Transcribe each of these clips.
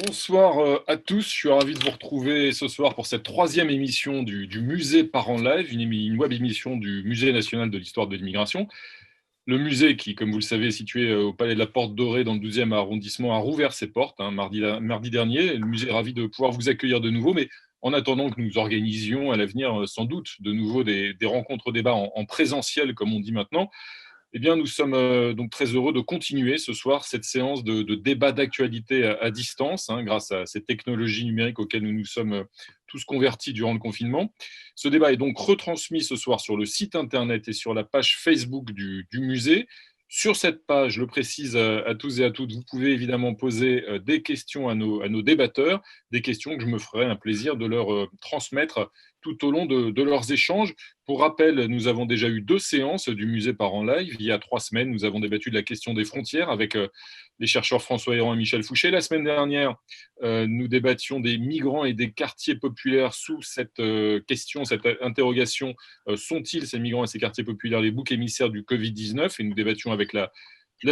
Bonsoir à tous, je suis ravi de vous retrouver ce soir pour cette troisième émission du Musée Parents Live, une web émission du Musée national de l'histoire de l'immigration. Le musée qui, comme vous le savez, est situé au Palais de la Porte Dorée dans le 12e arrondissement, a rouvert ses portes mardi dernier. Le musée est ravi de pouvoir vous accueillir de nouveau, mais en attendant que nous organisions à l'avenir sans doute de nouveau des rencontres débats en présentiel, comme on dit maintenant, eh bien, nous sommes donc très heureux de continuer ce soir cette séance de débat d'actualité à distance, grâce à ces technologies numériques auxquelles nous nous sommes tous convertis durant le confinement. Ce débat est donc retransmis ce soir sur le site internet et sur la page Facebook du musée. Sur cette page, je le précise à tous et à toutes, vous pouvez évidemment poser des questions à nos débatteurs, des questions que je me ferai un plaisir de leur transmettre tout au long de leurs échanges. Pour rappel, nous avons déjà eu 2 séances du musée Parents Live. Il y a 3 semaines, nous avons débattu de la question des frontières avec les chercheurs François Héran et Michel Fouché. La semaine dernière, nous débattions des migrants et des quartiers populaires sous cette question, cette interrogation. Sont-ils, ces migrants et ces quartiers populaires, les boucs émissaires du Covid-19 ? Et nous débattions avec la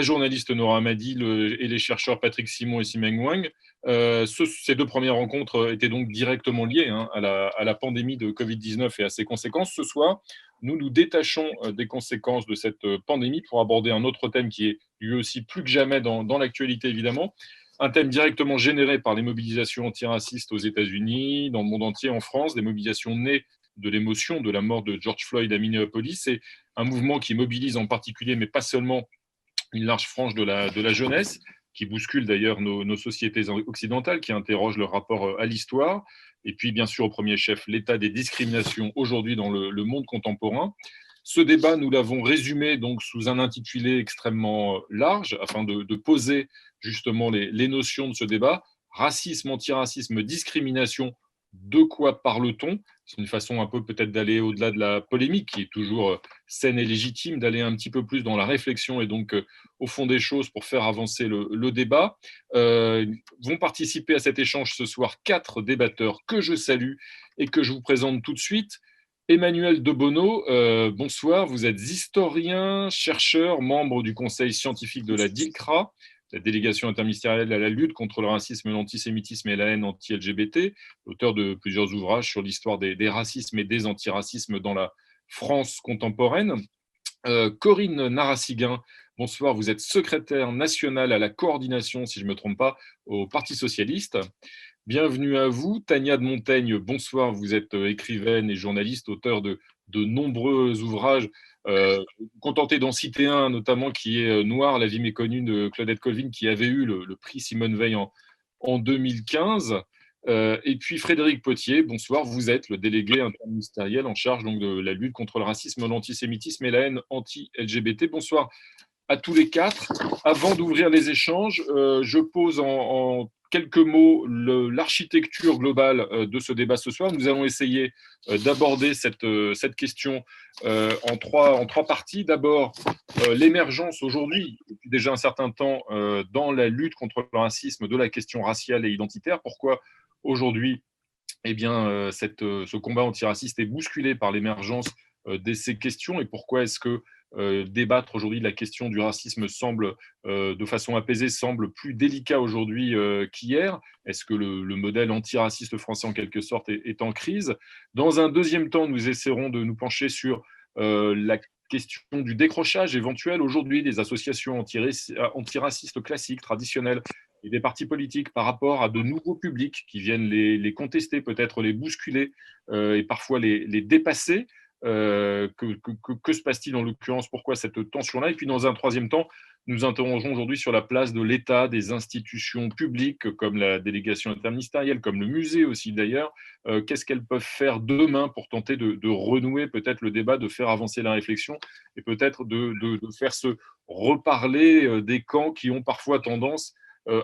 journaliste Nora Hamadi et les chercheurs Patrick Simon et Simeng Wang. Ces 2 premières rencontres étaient donc directement liées à la pandémie de Covid-19 et à ses conséquences. Ce soir, nous nous détachons des conséquences de cette pandémie pour aborder un autre thème qui est lui aussi plus que jamais dans l'actualité, évidemment. Un thème directement généré par les mobilisations antiracistes aux États-Unis, dans le monde entier, en France, des mobilisations nées de l'émotion de la mort de George Floyd à Minneapolis. C'est un mouvement qui mobilise en particulier, mais pas seulement, une large frange de la jeunesse, qui bouscule d'ailleurs nos sociétés occidentales, qui interrogent leur rapport à l'histoire, et puis bien sûr au premier chef l'état des discriminations aujourd'hui dans le monde contemporain. Ce débat, nous l'avons résumé donc sous un intitulé extrêmement large, afin de poser justement les notions de ce débat. Racisme, antiracisme, discrimination, de quoi parle-t-on ? C'est une façon un peu peut-être d'aller au-delà de la polémique, qui est toujours saine et légitime, d'aller un petit peu plus dans la réflexion et donc au fond des choses pour faire avancer le débat. Vont participer à cet échange ce soir 4 débatteurs que je salue et que je vous présente tout de suite. Emmanuel Debono, bonsoir, vous êtes historien, chercheur, membre du conseil scientifique de la DILCRA, la délégation interministérielle à la lutte contre le racisme, l'antisémitisme et la haine anti-LGBT, auteur de plusieurs ouvrages sur l'histoire des racismes et des antiracismes dans la France contemporaine. Corinne Narassiguin, bonsoir, vous êtes secrétaire nationale à la coordination, si je ne me trompe pas, au Parti socialiste. Bienvenue à vous. Tania de Montaigne, bonsoir, vous êtes écrivaine et journaliste, auteur de nombreux ouvrages. Contentez d'en citer un, notamment, qui est Noir, la vie méconnue de Claudette Colvin, qui avait eu le prix Simone Veil en 2015. Et puis Frédéric Potier, bonsoir, vous êtes le délégué interministériel en charge donc de la lutte contre le racisme, l'antisémitisme et la haine anti-LGBT. Bonsoir à tous les 4. Avant d'ouvrir les échanges, je pose en quelques mots l'architecture globale de ce débat ce soir. Nous allons essayer d'aborder cette question en trois parties. D'abord, l'émergence aujourd'hui, depuis déjà un certain temps, dans la lutte contre le racisme, de la question raciale et identitaire. Pourquoi aujourd'hui, eh bien, ce combat antiraciste est bousculé par l'émergence de ces questions, et pourquoi est-ce que débattre aujourd'hui de la question du racisme semble, de façon apaisée, semble plus délicat aujourd'hui qu'hier? Est-ce que le modèle antiraciste français, en quelque sorte, est en crise? Dans un deuxième temps, nous essaierons de nous pencher sur la question du décrochage éventuel aujourd'hui des associations antiracistes classiques, traditionnelles, et des partis politiques par rapport à de nouveaux publics qui viennent les contester, peut-être les bousculer et parfois les dépasser. Que se passe-t-il en l'occurrence? Pourquoi cette tension-là? Et puis dans un troisième temps, nous interrogerons aujourd'hui sur la place de l'État, des institutions publiques comme la délégation interministérielle, comme le musée aussi d'ailleurs. Qu'est-ce qu'elles peuvent faire demain pour tenter de renouer peut-être le débat, de faire avancer la réflexion et peut-être de faire se reparler des camps qui ont parfois tendance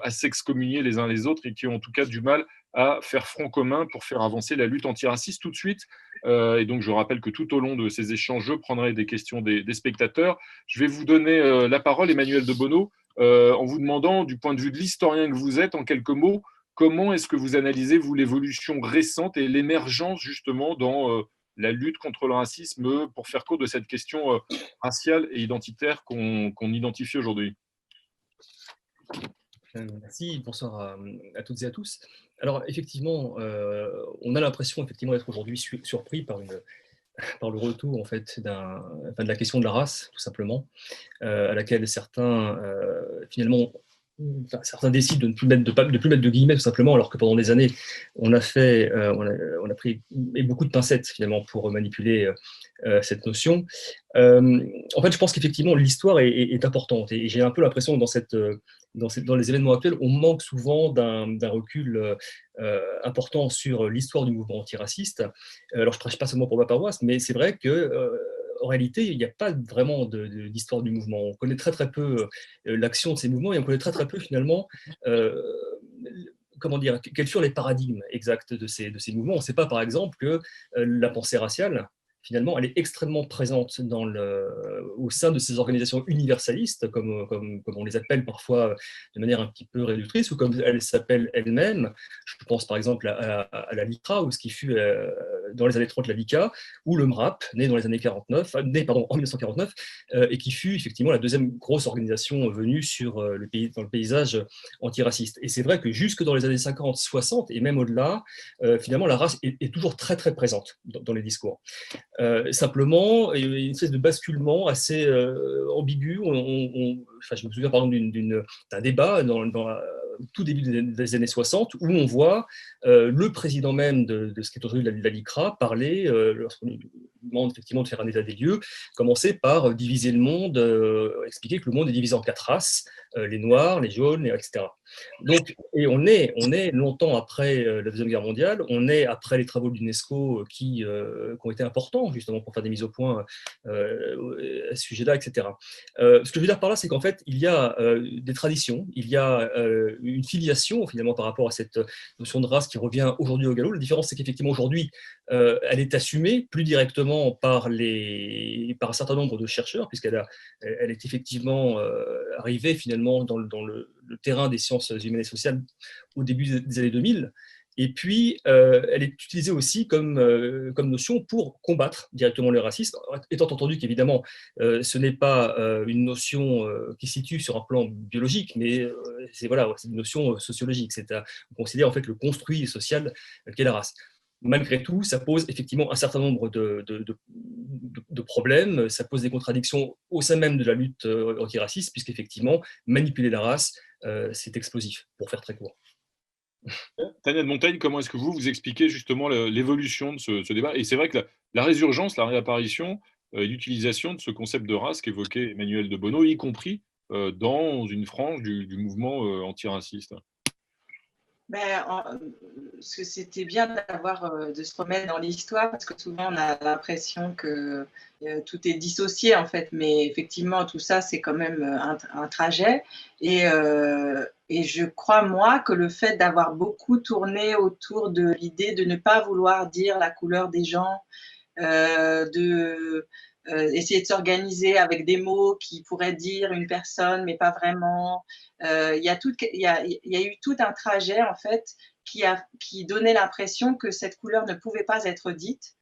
à s'excommunier les uns les autres et qui ont en tout cas du mal à faire front commun pour faire avancer la lutte antiraciste tout de suite. Et donc, je rappelle que tout au long de ces échanges, je prendrai des questions des spectateurs. Je vais vous donner la parole, Emmanuel Debono, en vous demandant, du point de vue de l'historien que vous êtes, en quelques mots, comment est-ce que vous analysez, vous, l'évolution récente et l'émergence, justement, dans la lutte contre le racisme, pour faire court de cette question raciale et identitaire qu'on identifie aujourd'hui? Merci, bonsoir à toutes et à tous. Alors effectivement, on a l'impression effectivement d'être aujourd'hui surpris par le retour en fait de la question de la race, tout simplement, à laquelle certains finalement, certains décident de ne plus mettre de plus mettre de guillemets tout simplement, alors que pendant des années on a pris beaucoup de pincettes finalement pour manipuler cette notion. En fait, je pense qu'effectivement l'histoire est importante et j'ai un peu l'impression que dans les événements actuels, on manque souvent d'un recul important sur l'histoire du mouvement antiraciste. Alors, je ne prêche pas seulement pour ma paroisse, mais c'est vrai que en réalité, il n'y a pas vraiment d'histoire du mouvement. On connaît très très peu l'action de ces mouvements et on connaît très très peu finalement comment dire, quels furent les paradigmes exacts de ces mouvements. On ne sait pas par exemple que la pensée raciale, finalement, elle est extrêmement présente au sein de ces organisations universalistes, comme on les appelle parfois de manière un petit peu réductrice, ou comme elles s'appellent elles-mêmes. Je pense par exemple à la LICRA, ou ce qui fut dans les années 30 la LICA, ou le MRAP, né dans les années 49, né pardon, en 1949, et qui fut effectivement la deuxième grosse organisation venue dans le paysage antiraciste. Et c'est vrai que jusque dans les années 50, 60, et même au-delà, finalement, la race est toujours très très présente dans les discours. Simplement, il y a une espèce de basculement assez ambigu. Enfin, je me souviens par exemple d'un débat dans tout début des années 60 où on voit le président même de ce qui est aujourd'hui la LICRA parler, lorsqu'on lui demande effectivement de faire un état des lieux, commencer par diviser le monde, expliquer que le monde est divisé en 4 races, les noirs, les jaunes, etc. Donc, et on est longtemps après la Deuxième Guerre mondiale, on est après les travaux de l'UNESCO qui ont été importants justement pour faire des mises au point à ce sujet-là, etc. Ce que je veux dire par là, c'est qu'en fait, il y a des traditions, il y a une filiation finalement par rapport à cette notion de race qui revient aujourd'hui au galop. La différence, c'est qu'effectivement aujourd'hui, elle est assumée plus directement par un certain nombre de chercheurs, elle est effectivement arrivée finalement dans le terrain des sciences humaines et sociales au début des années 2000. Et puis, elle est utilisée aussi comme notion pour combattre directement le racisme, étant entendu qu'évidemment, ce n'est pas une notion qui se situe sur un plan biologique, mais c'est une notion sociologique. On considère en fait le construit social qu'est la race. Malgré tout, ça pose effectivement un certain nombre de problèmes, ça pose des contradictions au sein même de la lutte antiraciste, puisqu'effectivement, manipuler la race, c'est explosif, pour faire très court. Tania de Montaigne, comment est-ce que vous expliquez justement l'évolution de ce débat? Et c'est vrai que la résurgence, la réapparition, l'utilisation de ce concept de race qu'évoquait Emmanuel de Bono, y compris dans une frange du mouvement antiraciste. Ben, ce que c'était bien de se remettre dans l'histoire, parce que souvent on a l'impression que tout est dissocié en fait, mais effectivement tout ça c'est quand même un trajet. Et je crois moi que le fait d'avoir beaucoup tourné autour de l'idée de ne pas vouloir dire la couleur des gens, de essayer de s'organiser avec des mots qui pourraient dire une personne, mais pas vraiment. Il y a eu tout un trajet, en fait, qui donnait l'impression que cette couleur ne pouvait pas être dite.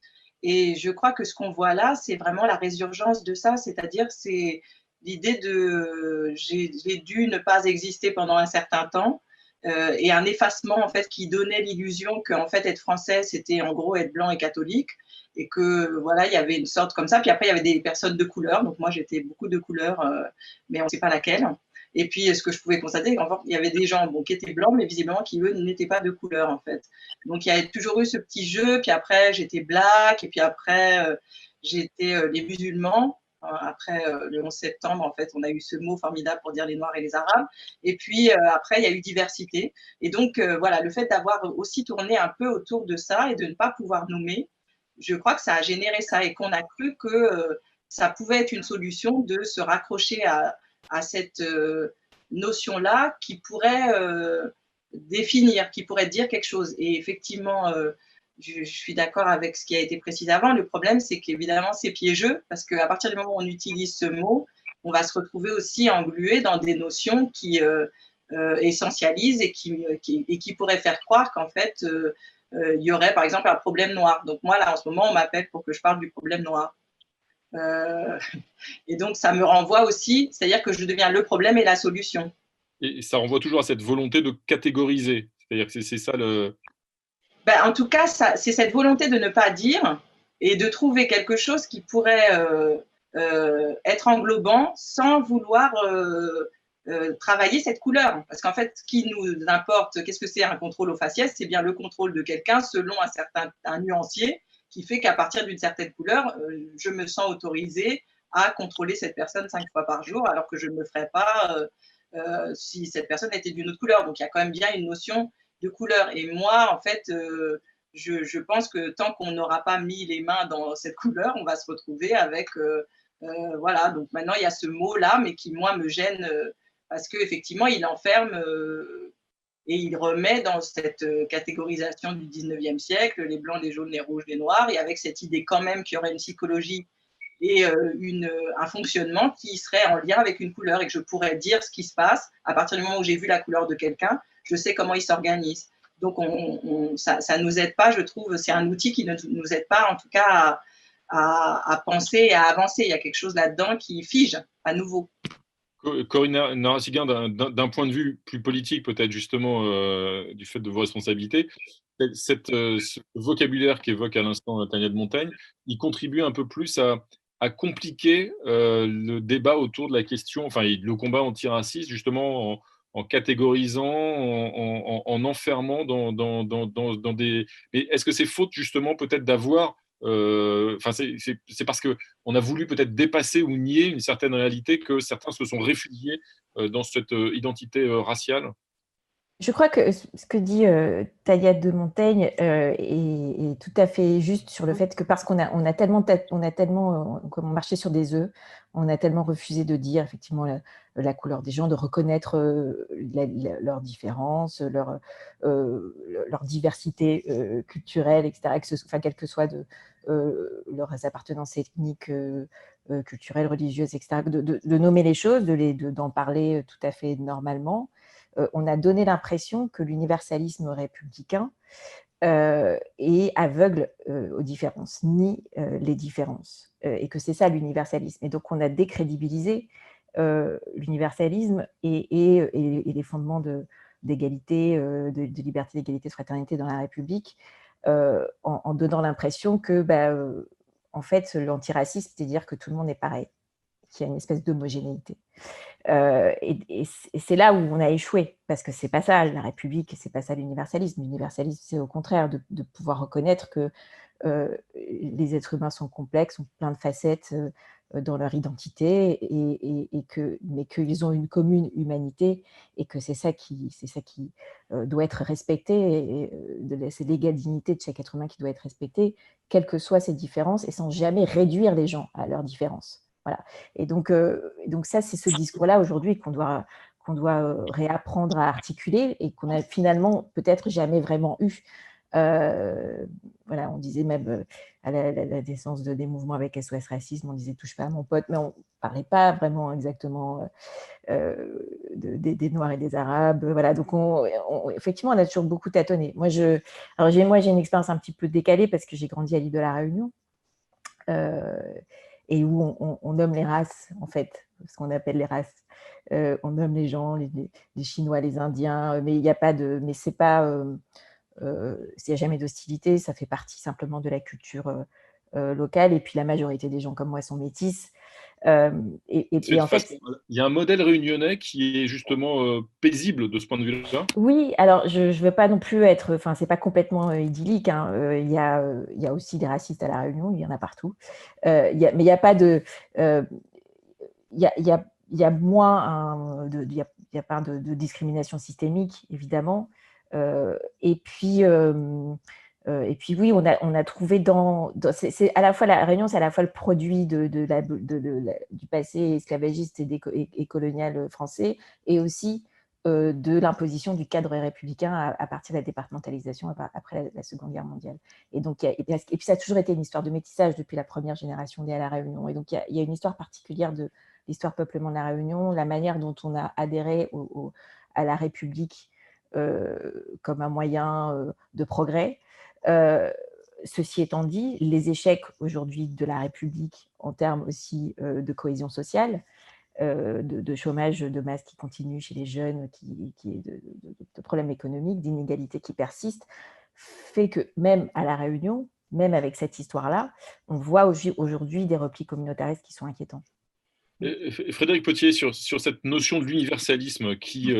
Et je crois que ce qu'on voit là, c'est vraiment la résurgence de ça, c'est-à-dire c'est l'idée de j'ai dû ne pas exister pendant un certain temps, et un effacement en fait qui donnait l'illusion qu'en fait être français c'était en gros être blanc et catholique, et que voilà il y avait une sorte comme ça. Puis après il y avait des personnes de couleur, donc moi j'étais beaucoup de couleur, mais on ne sait pas laquelle. Et puis ce que je pouvais constater, en fait, il y avait des gens qui étaient blancs, mais visiblement qui eux n'étaient pas de couleur en fait. Donc il y a toujours eu ce petit jeu. Puis après j'étais black, et puis après j'étais les musulmans. Après le 11 septembre, en fait, on a eu ce mot formidable pour dire les Noirs et les Arabes. Et puis après, il y a eu diversité. Et donc, voilà, le fait d'avoir aussi tourné un peu autour de ça et de ne pas pouvoir nommer, je crois que ça a généré ça, et qu'on a cru que ça pouvait être une solution de se raccrocher à cette notion-là qui pourrait définir, qui pourrait dire quelque chose. Et effectivement, je suis d'accord avec ce qui a été précisé avant. Le problème, c'est qu'évidemment, c'est piégeux, parce qu'à partir du moment où on utilise ce mot, on va se retrouver aussi englué dans des notions qui essentialisent et qui pourraient faire croire qu'en fait, il y aurait par exemple un problème noir. Donc moi, là, en ce moment, on m'appelle pour que je parle du problème noir. Et donc, ça me renvoie aussi, c'est-à-dire que je deviens le problème et la solution. Et ça renvoie toujours à cette volonté de catégoriser. C'est-à-dire que c'est ça le… Ben, en tout cas, c'est cette volonté de ne pas dire et de trouver quelque chose qui pourrait être englobant sans vouloir travailler cette couleur. Parce qu'en fait, ce qui nous importe, qu'est-ce que c'est un contrôle au faciès? C'est bien le contrôle de quelqu'un selon un nuancier qui fait qu'à partir d'une certaine couleur, je me sens autorisée à contrôler cette personne 5 fois par jour, alors que je ne le ferais pas si cette personne était d'une autre couleur. Donc il y a quand même bien une notion de couleur. Et moi, en fait, je pense que tant qu'on n'aura pas mis les mains dans cette couleur, on va se retrouver avec… voilà, donc maintenant il y a ce mot-là, mais qui, moi, me gêne parce qu'effectivement, il enferme et il remet dans cette catégorisation du 19e siècle les blancs, les jaunes, les rouges, les noirs, et avec cette idée quand même qu'il y aurait une psychologie et un fonctionnement qui serait en lien avec une couleur et que je pourrais dire ce qui se passe à partir du moment où j'ai vu la couleur de quelqu'un, je sais comment il s'organise. Donc ça ne nous aide pas, je trouve, c'est un outil qui ne nous aide pas en tout cas à penser et à avancer. Il y a quelque chose là-dedans qui fige à nouveau. Corinne Narassiguin, d'un point de vue plus politique, peut-être justement du fait de vos responsabilités, ce vocabulaire qu'évoque à l'instant Tania de Montaigne, il contribue un peu plus à compliquer le débat autour de la question, enfin le combat antiraciste, justement en catégorisant, en enfermant dans des… Mais est-ce que c'est faute justement peut-être d'avoir… Enfin, c'est parce qu'on a voulu peut-être dépasser ou nier une certaine réalité que certains se sont réfugiés dans cette identité raciale. Je crois que ce que dit Tania de Montaigne est tout à fait juste sur le fait que parce qu'on a tellement comme on marchait sur des œufs, on a tellement refusé de dire effectivement la couleur des gens, de reconnaître leurs différences, leur diversité culturelle, etc., quelle que soit leurs appartenances ethniques, culturelles, religieuses, etc., de nommer les choses, d'en parler tout à fait normalement. On a donné l'impression que l'universalisme républicain est aveugle aux différences, nie les différences, et que c'est ça l'universalisme. Et donc, on a décrédibilisé l'universalisme et les fondements d'égalité, de liberté, d'égalité, de fraternité dans la République, en donnant l'impression que, en fait, l'antiracisme, c'est dire que tout le monde est pareil, qu'il y a une espèce d'homogénéité. Et c'est là où on a échoué, parce que c'est pas ça la République, c'est pas ça l'universalisme. L'universalisme, c'est au contraire de pouvoir reconnaître que les êtres humains sont complexes, ont plein de facettes dans leur identité, mais qu'ils ont une commune humanité, et que c'est ça qui doit être respecté, c'est l'égale dignité de chaque être humain qui doit être respecté, quelles que soient ces différences, et sans jamais réduire les gens à leurs différences. Voilà. Et donc ça, c'est ce discours-là aujourd'hui qu'on doit réapprendre à articuler et qu'on a finalement peut-être jamais vraiment eu. Voilà, on disait même à la naissance des mouvements avec SOS Racisme, on disait « touche pas à mon pote », mais on ne parlait pas vraiment exactement des Noirs et des Arabes. Voilà, donc effectivement, on a toujours beaucoup tâtonné. Moi, j'ai une expérience un petit peu décalée parce que j'ai grandi à l'île de la Réunion. Et où on nomme les races, en fait, ce qu'on appelle les races. On nomme les gens, les Chinois, les Indiens, mais il n'y a pas de… Mais c'est pas… il n'y a jamais d'hostilité, ça fait partie simplement de la culture locale, et puis la majorité des gens comme moi sont métis. Et en fait, il y a un modèle réunionnais qui est justement paisible de ce point de vue-là. Oui, alors je ne veux pas non plus être… Enfin, ce n'est pas complètement idyllique. Hein. Il y a aussi des racistes à La Réunion, il y en a partout. Mais il n'y a pas de… il y a moins il y a pas de discrimination systémique, évidemment. Et puis oui, on a trouvé c'est à la fois la Réunion, c'est à la fois le produit du passé esclavagiste et colonial français, et aussi de l'imposition du cadre républicain à partir de la départementalisation après la Seconde Guerre mondiale. Et donc, et puis ça a toujours été une histoire de métissage depuis la première génération née à La Réunion. Et donc, il y a une histoire particulière de l'histoire peuplement de La Réunion, la manière dont on a adhéré à la République comme un moyen de progrès. Ceci étant dit, les échecs aujourd'hui de la République en termes aussi de cohésion sociale de chômage de masse qui continue chez les jeunes, de problèmes économiques, d'inégalités qui persistent, fait que même à La Réunion, même avec cette histoire-là, on voit aujourd'hui des replis communautaristes qui sont inquiétants. Et Frédéric Potier, sur cette notion de l'universalisme qui,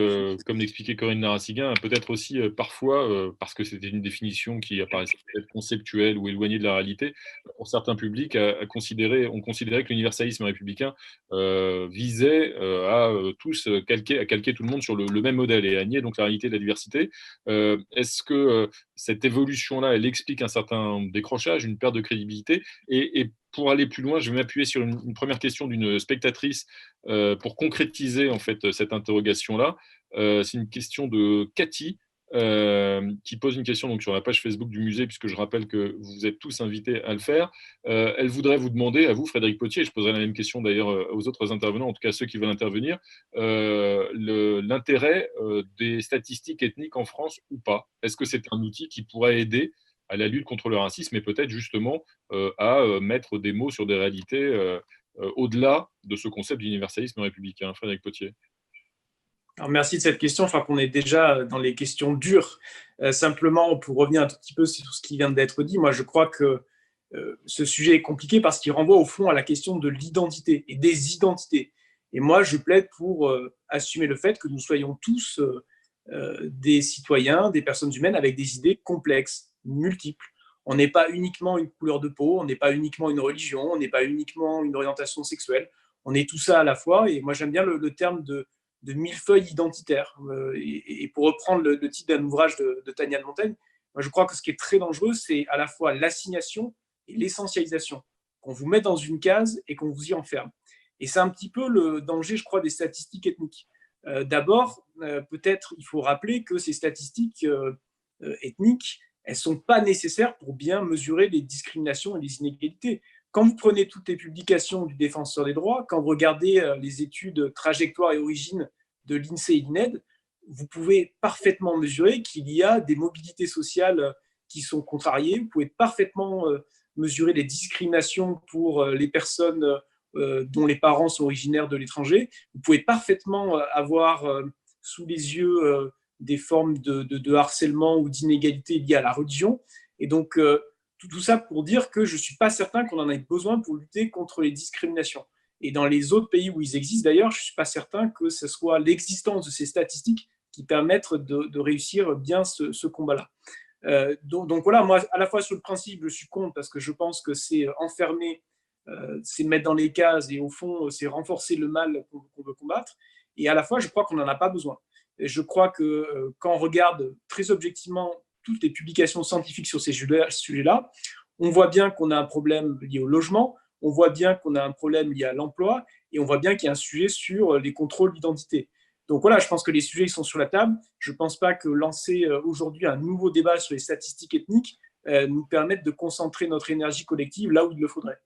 comme l'expliquait Corinne Narassiguin, peut-être aussi parfois, parce que c'était une définition qui apparaissait peut-être conceptuelle ou éloignée de la réalité, pour certains publics, on considérait que l'universalisme républicain visait à tous calquer tout le monde sur le même modèle et à nier donc la réalité de la diversité. Est-ce que cette évolution-là, elle explique un certain décrochage, une perte de crédibilité et pour aller plus loin, je vais m'appuyer sur une première question d'une spectatrice pour concrétiser en fait cette interrogation-là. C'est une question de Cathy qui pose une question donc, sur la page Facebook du musée, puisque je rappelle que vous êtes tous invités à le faire. Elle voudrait vous demander, à vous, Frédéric Potier, et je poserai la même question d'ailleurs aux autres intervenants, en tout cas ceux qui veulent intervenir, l'intérêt des statistiques ethniques en France ou pas. Est-ce que c'est un outil qui pourrait aider à la lutte contre le racisme et peut-être justement à mettre des mots sur des réalités au-delà de ce concept d'universalisme républicain. Frédéric Potier. Alors, merci de cette question. Je crois qu'on est déjà dans les questions dures. Simplement, pour revenir un tout petit peu sur ce qui vient d'être dit, moi je crois que ce sujet est compliqué parce qu'il renvoie au fond à la question de l'identité et des identités. Et moi, je plaide pour assumer le fait que nous soyons tous des citoyens, des personnes humaines avec des idées complexes, multiples. On n'est pas uniquement une couleur de peau, on n'est pas uniquement une religion, on n'est pas uniquement une orientation sexuelle. On est tout ça à la fois. Et moi, j'aime bien le terme de millefeuille identitaire. Et pour reprendre le titre d'un ouvrage de Tania de Montaigne, moi, je crois que ce qui est très dangereux, c'est à la fois l'assignation et l'essentialisation. Qu'on vous met dans une case et qu'on vous y enferme. Et c'est un petit peu le danger, je crois, des statistiques ethniques. D'abord, peut-être il faut rappeler que ces statistiques ethniques, elles ne sont pas nécessaires pour bien mesurer les discriminations et les inégalités. Quand vous prenez toutes les publications du Défenseur des droits, quand vous regardez les études trajectoire et origine de l'INSEE et l'INED, vous pouvez parfaitement mesurer qu'il y a des mobilités sociales qui sont contrariées. Vous pouvez parfaitement mesurer les discriminations pour les personnes dont les parents sont originaires de l'étranger. Vous pouvez parfaitement avoir sous les yeux des formes de harcèlement ou d'inégalité liées à la religion. Et donc, tout ça pour dire que je ne suis pas certain qu'on en ait besoin pour lutter contre les discriminations. Et dans les autres pays où ils existent, d'ailleurs, je ne suis pas certain que ce soit l'existence de ces statistiques qui permettent de réussir bien ce combat-là. Donc voilà, moi, à la fois sur le principe, je suis contre parce que je pense que c'est enfermer, c'est mettre dans les cases et au fond, c'est renforcer le mal qu'on veut combattre. Et à la fois, je crois qu'on n'en a pas besoin. Et je crois que quand on regarde très objectivement toutes les publications scientifiques sur ces sujets-là, on voit bien qu'on a un problème lié au logement, on voit bien qu'on a un problème lié à l'emploi, et on voit bien qu'il y a un sujet sur les contrôles d'identité. Donc voilà, je pense que les sujets sont sur la table. Je ne pense pas que lancer aujourd'hui un nouveau débat sur les statistiques ethniques nous permette de concentrer notre énergie collective là où il le faudrait.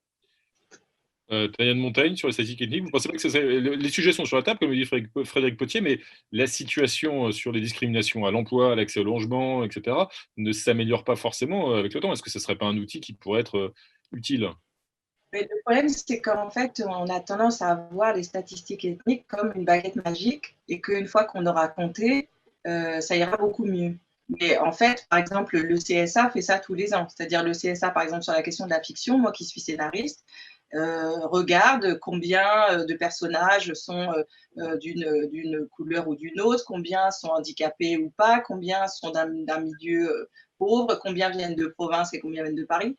Tania de Montaigne, sur les statistiques ethniques, vous pensez pas que les sujets sont sur la table, comme le dit Frédéric Potier, mais la situation sur les discriminations à l'emploi, à l'accès au logement, etc., ne s'améliore pas forcément avec le temps. Est-ce que ce ne serait pas un outil qui pourrait être utile ? Mais le problème, c'est qu'en fait, on a tendance à voir les statistiques ethniques comme une baguette magique et qu'une fois qu'on aura compté, ça ira beaucoup mieux. Mais en fait, par exemple, le CSA fait ça tous les ans. C'est-à-dire le CSA, par exemple, sur la question de la fiction, moi qui suis scénariste, regarde combien de personnages sont d'une couleur ou d'une autre, combien sont handicapés ou pas, combien sont d'un milieu pauvre, combien viennent de province et combien viennent de Paris.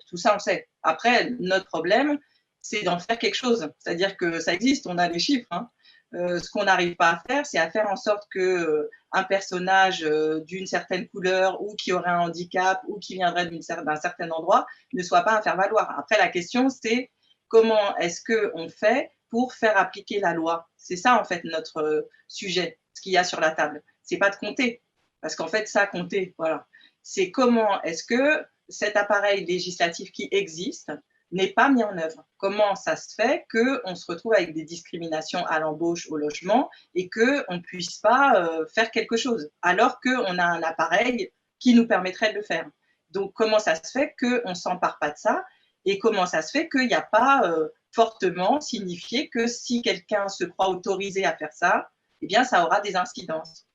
Tout ça, on sait. Après, notre problème, c'est d'en faire quelque chose. C'est-à-dire que ça existe, on a les chiffres. Hein. Ce qu'on n'arrive pas à faire, c'est à faire en sorte qu'un personnage d'une certaine couleur ou qui aurait un handicap ou qui viendrait d'un certain endroit ne soit pas à faire valoir. Après, la question, c'est comment est-ce qu'on fait pour faire appliquer la loi ? C'est ça, en fait, notre sujet, ce qu'il y a sur la table. Ce n'est pas de compter, parce qu'en fait, ça, compter, voilà. C'est comment est-ce que cet appareil législatif qui existe n'est pas mis en œuvre. Comment ça se fait qu'on se retrouve avec des discriminations à l'embauche, au logement, et qu'on ne puisse pas faire quelque chose, alors qu'on a un appareil qui nous permettrait de le faire. Donc, comment ça se fait qu'on ne s'empare pas de ça, et comment ça se fait qu'il n'y a pas fortement signifier que si quelqu'un se croit autorisé à faire ça, eh bien, ça aura des incidences.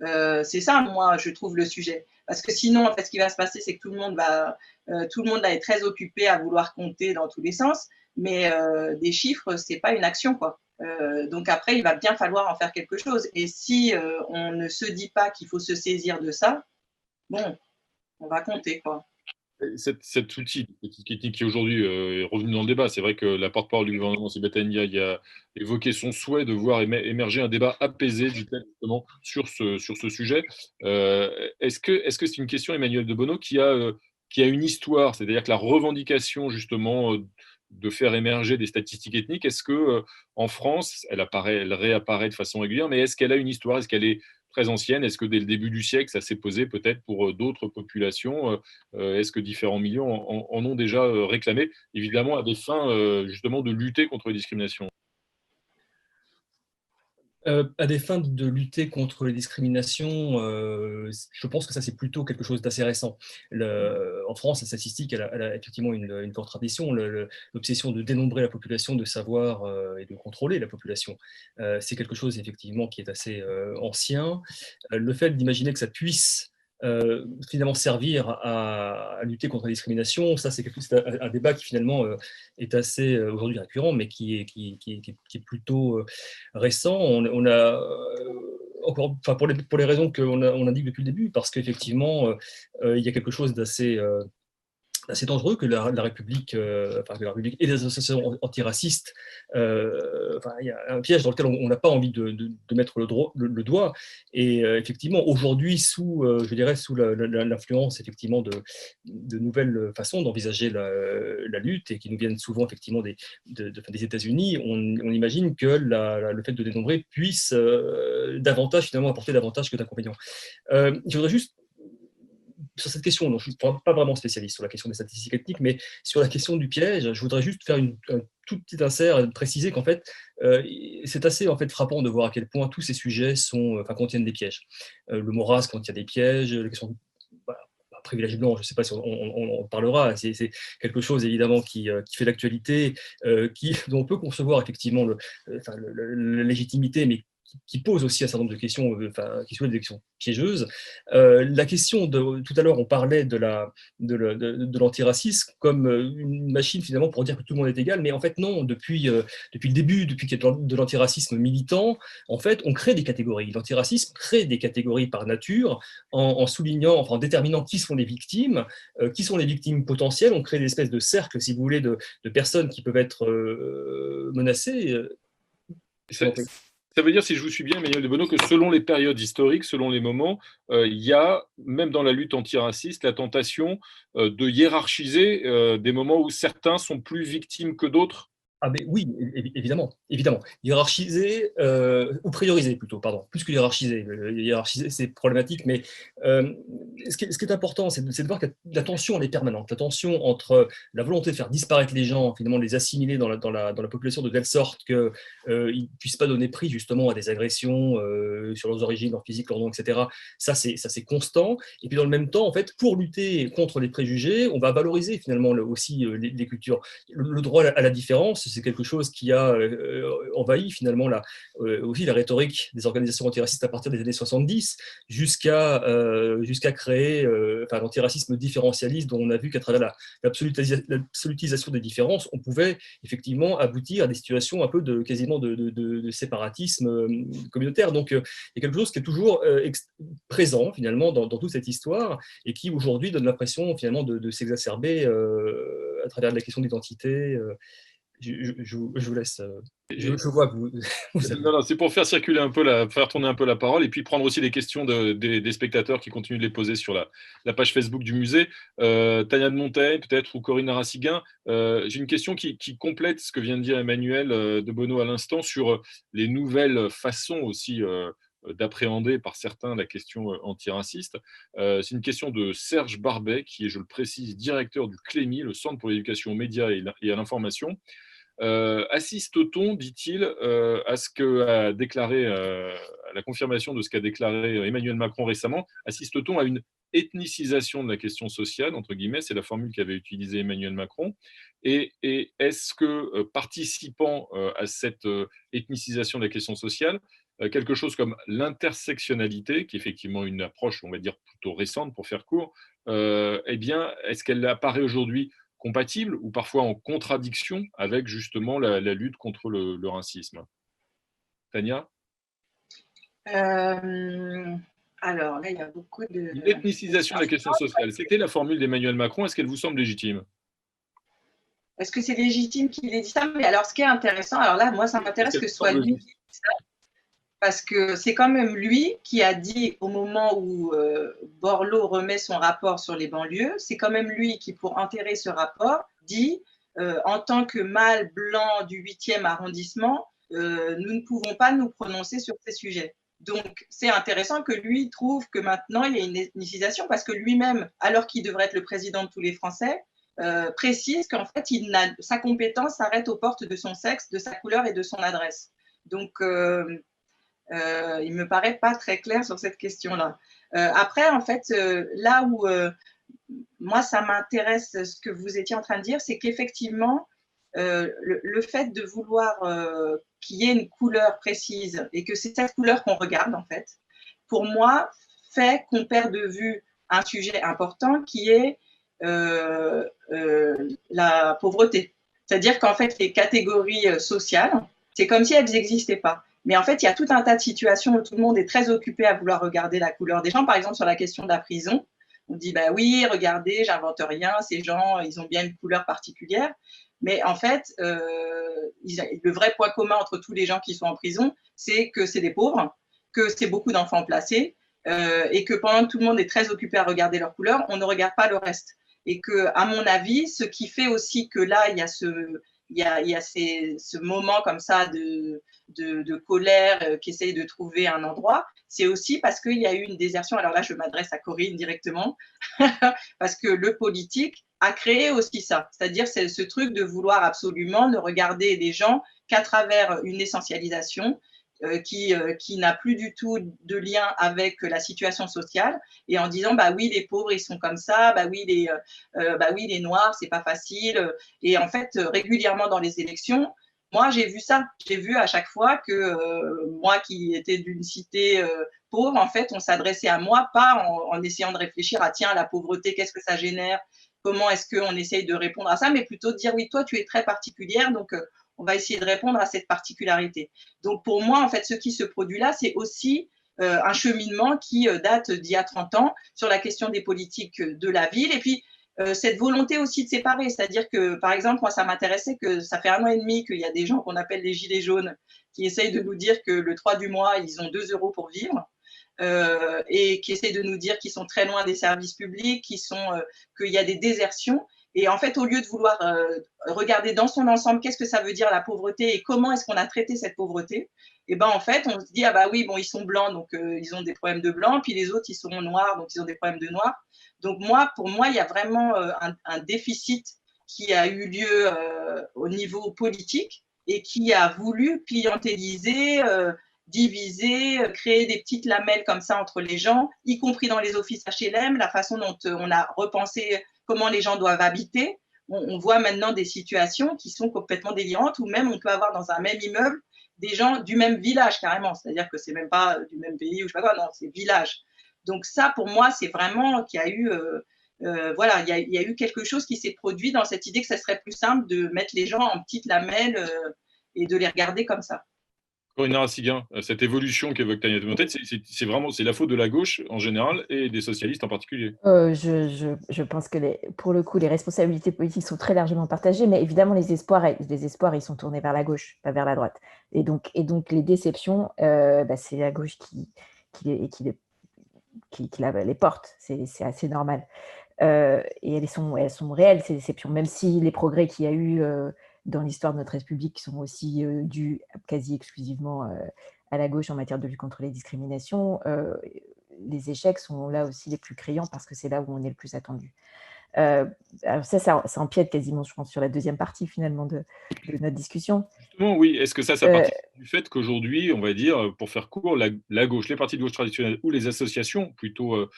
C'est ça, moi, je trouve le sujet. Parce que sinon, en fait, ce qui va se passer, c'est que tout le monde va être très occupé à vouloir compter dans tous les sens, mais des chiffres, c'est pas une action, quoi. Donc après, il va bien falloir en faire quelque chose. Et si on ne se dit pas qu'il faut se saisir de ça, bon, on va compter, quoi. Cet outil technique qui aujourd'hui est revenu dans le débat, c'est vrai que la porte-parole du gouvernement, Sébastien Ndiaye, a évoqué son souhait de voir émerger un débat apaisé, dit-elle, justement, sur ce sujet. Est-ce que c'est une question, Emmanuel de Bono, qui a une histoire, c'est-à-dire que la revendication, justement, de faire émerger des statistiques ethniques, est-ce que en France, elle réapparaît de façon régulière, mais est-ce qu'elle a une histoire, est-ce qu'elle est très ancienne? Est-ce que dès le début du siècle, ça s'est posé peut-être pour d'autres populations? Est-ce que différents milieux en ont déjà réclamé, évidemment à des fins justement de lutter contre les discriminations? À des fins de lutter contre les discriminations, je pense que ça, c'est plutôt quelque chose d'assez récent. En France, la statistique, elle a effectivement une forte tradition. L'obsession de dénombrer la population, de savoir et de contrôler la population, c'est quelque chose, effectivement, qui est assez ancien. Le fait d'imaginer que ça puisse finalement servir à lutter contre la discrimination, ça, c'est un débat qui, finalement, est assez aujourd'hui récurrent, mais qui est plutôt récent. On a encore, enfin pour les raisons on indique depuis le début, parce qu'effectivement, il y a quelque chose d'assez dangereux que la République, que la République et les associations antiracistes, il y a un piège dans lequel on n'a pas envie de mettre le doigt. Et effectivement, aujourd'hui, sous l'influence effectivement de nouvelles façons d'envisager la lutte, et qui nous viennent souvent effectivement des États-Unis, on imagine que le fait de dénombrer puisse finalement apporter davantage que d'inconvénients. Je voudrais juste, sur cette question, je ne suis pas vraiment spécialiste sur la question des statistiques ethniques, mais sur la question du piège, je voudrais juste faire un tout petit insert et préciser qu'en fait, c'est assez frappant de voir à quel point tous ces sujets contiennent des pièges. Le mot race contient des pièges, la question privilège blanc, je ne sais pas si on en parlera, c'est quelque chose évidemment qui fait l'actualité, dont on peut concevoir effectivement la légitimité, mais qui pose aussi un certain nombre de questions, qui soulèvent des questions piégeuses. La question tout à l'heure, on parlait de l'antiracisme comme une machine finalement pour dire que tout le monde est égal, mais en fait non, depuis le début, depuis qu'il y a de l'antiracisme militant, en fait, on crée des catégories. L'antiracisme crée des catégories par nature, en soulignant, en déterminant qui sont les victimes potentielles. On crée des espèces de cercles, si vous voulez, de personnes qui peuvent être menacées. Ça veut dire, si je vous suis bien, Emmanuel de Bono, que selon les périodes historiques, selon les moments, il y a, même dans la lutte antiraciste, la tentation de hiérarchiser des moments où certains sont plus victimes que d'autres. Ah mais oui, évidemment. Hiérarchiser, ou prioriser plutôt, pardon, plus que hiérarchiser. Hiérarchiser, c'est problématique, mais ce qui est important, c'est de voir que la tension, elle est permanente. La tension entre la volonté de faire disparaître les gens, finalement, les assimiler dans la population de telle sorte qu'ils ne puissent pas donner prix, justement, à des agressions sur leurs origines, leur physique, leur nom, etc. Ça, c'est constant. Et puis, dans le même temps, en fait, pour lutter contre les préjugés, on va valoriser, finalement, aussi les cultures. Le droit à la différence, c'est quelque chose qui a envahi finalement aussi la rhétorique des organisations antiracistes à partir des années 70, jusqu'à créer l'antiracisme différentialiste, dont on a vu qu'à travers l'absolutisation des différences, on pouvait effectivement aboutir à des situations un peu quasiment de séparatisme communautaire. Donc il y a quelque chose qui est toujours présent finalement dans toute cette histoire, et qui aujourd'hui donne l'impression finalement de s'exacerber à travers la question d'identité. Je vous laisse. Je vois que vous avez... Non, c'est pour faire circuler un peu, faire tourner un peu la parole, et puis prendre aussi les questions des spectateurs qui continuent de les poser sur la page Facebook du musée. Tania de Montaigne, peut-être, ou Corinne Araciguin. J'ai une question qui complète ce que vient de dire Emmanuel de Bono à l'instant sur les nouvelles façons aussi d'appréhender par certains la question antiraciste. C'est une question de Serge Barbet, qui est, je le précise, directeur du CLEMI, le Centre pour l'éducation aux médias et à l'information. Assiste-t-on, dit-il, à ce que a déclaré, à la confirmation de ce qu'a déclaré Emmanuel Macron récemment, assiste-t-on à une ethnicisation de la question sociale, entre guillemets, c'est la formule qu'avait utilisée Emmanuel Macron. Et est-ce que, participant à cette ethnicisation de la question sociale, quelque chose comme l'intersectionnalité, qui est effectivement une approche, on va dire, plutôt récente pour faire court, eh bien, est-ce qu'elle apparaît aujourd'hui compatible ou parfois en contradiction avec justement la lutte contre le racisme? Tania? Alors là, il y a beaucoup de... L'ethnicisation de la question sociale, c'était la formule d'Emmanuel Macron. Est-ce qu'elle vous semble légitime? Est-ce que c'est légitime qu'il ait dit ça? Mais alors, ce qui est intéressant, alors là, moi, ça m'intéresse que ce soit lui qui dise ça, parce que c'est quand même lui qui a dit au moment où Borloo remet son rapport sur les banlieues, c'est quand même lui qui, pour enterrer ce rapport, dit en tant que mâle blanc du 8e arrondissement, nous ne pouvons pas nous prononcer sur ces sujets. Donc, c'est intéressant que lui trouve que maintenant, il y a une ethnicisation, parce que lui-même, alors qu'il devrait être le président de tous les Français, précise qu'en fait, sa compétence s'arrête aux portes de son sexe, de sa couleur et de son adresse. Donc, il me paraît pas très clair sur cette question-là. Après, en fait, là où moi, ça m'intéresse, ce que vous étiez en train de dire, c'est qu'effectivement, le fait de vouloir qu'il y ait une couleur précise et que c'est cette couleur qu'on regarde, en fait, pour moi, fait qu'on perd de vue un sujet important qui est la pauvreté. C'est-à-dire qu'en fait, les catégories sociales, c'est comme si elles n'existaient pas. Mais en fait, il y a tout un tas de situations où tout le monde est très occupé à vouloir regarder la couleur des gens. Par exemple, sur la question de la prison, on dit, bah oui, regardez, j'invente rien, ces gens, ils ont bien une couleur particulière. Mais en fait, le vrai point commun entre tous les gens qui sont en prison, c'est que c'est des pauvres, que c'est beaucoup d'enfants placés, et que pendant que tout le monde est très occupé à regarder leur couleur, on ne regarde pas le reste. Et que, à mon avis, ce qui fait aussi que là, il y a ce moment comme ça de colère qui essaye de trouver un endroit, c'est aussi parce qu'il y a eu une désertion. Alors là, je m'adresse à Corinne directement, parce que le politique a créé aussi ça. C'est-à-dire, c'est ce truc de vouloir absolument ne regarder les gens qu'à travers une essentialisation qui n'a plus du tout de lien avec la situation sociale, et en disant bah oui, les pauvres ils sont comme ça, bah oui les noirs c'est pas facile. Et en fait, régulièrement dans les élections, moi j'ai vu ça, j'ai vu à chaque fois que moi qui étais d'une cité pauvre, en fait on s'adressait à moi pas en essayant de réfléchir à tiens la pauvreté, qu'est-ce que ça génère, comment est-ce qu'on essaye de répondre à ça, mais plutôt de dire oui, toi tu es très particulière, donc on va essayer de répondre à cette particularité. Donc pour moi, en fait, ce qui se produit là, c'est aussi un cheminement qui date d'il y a 30 ans sur la question des politiques de la ville. Et puis, cette volonté aussi de séparer, c'est-à-dire que, par exemple, moi, ça m'intéressait que ça fait 1 an et demi qu'il y a des gens qu'on appelle les gilets jaunes qui essayent de nous dire que le 3 du mois, ils ont 2 € pour vivre. Et qui essayent de nous dire qu'ils sont très loin des services publics, qu'il y a des désertions. Et en fait, au lieu de vouloir regarder dans son ensemble qu'est-ce que ça veut dire la pauvreté et comment est-ce qu'on a traité cette pauvreté, et ben en fait, on se dit ah bah oui, bon, ils sont blancs, donc ils ont des problèmes de blancs, puis les autres, ils sont noirs, donc ils ont des problèmes de noirs. Donc pour moi, il y a vraiment un déficit qui a eu lieu au niveau politique et qui a voulu clientéliser, diviser, créer des petites lamelles comme ça entre les gens, y compris dans les offices HLM, la façon dont on a repensé comment les gens doivent habiter. On voit maintenant des situations qui sont complètement délirantes, ou même on peut avoir dans un même immeuble des gens du même village carrément, c'est-à-dire que c'est même pas du même pays ou je sais pas quoi, non, c'est village. Donc ça, pour moi, c'est vraiment qu'il y a eu, voilà, il y a eu quelque chose qui s'est produit dans cette idée que ça serait plus simple de mettre les gens en petites lamelles et de les regarder comme ça. Corinne Narassiguin, cette évolution qu'évoque Tania de Montaigne, c'est la faute de la gauche en général et des socialistes en particulier. Je pense que pour le coup, les responsabilités politiques sont très largement partagées, mais évidemment, les espoirs, ils sont tournés vers la gauche, pas vers la droite. Et donc les déceptions, c'est la gauche qui les porte. C'est assez normal. Et elles sont réelles, ces déceptions, même si les progrès qu'il y a eu dans l'histoire de notre République sont aussi dus quasi exclusivement à la gauche en matière de lutte contre les discriminations. Les échecs sont là aussi les plus criants parce que c'est là où on est le plus attendu. Alors ça empiète quasiment, je pense, sur la deuxième partie finalement de notre discussion. Justement, oui. Est-ce que ça participe du fait qu'aujourd'hui, on va dire, pour faire court, la gauche, les partis de gauche traditionnels ou les associations plutôt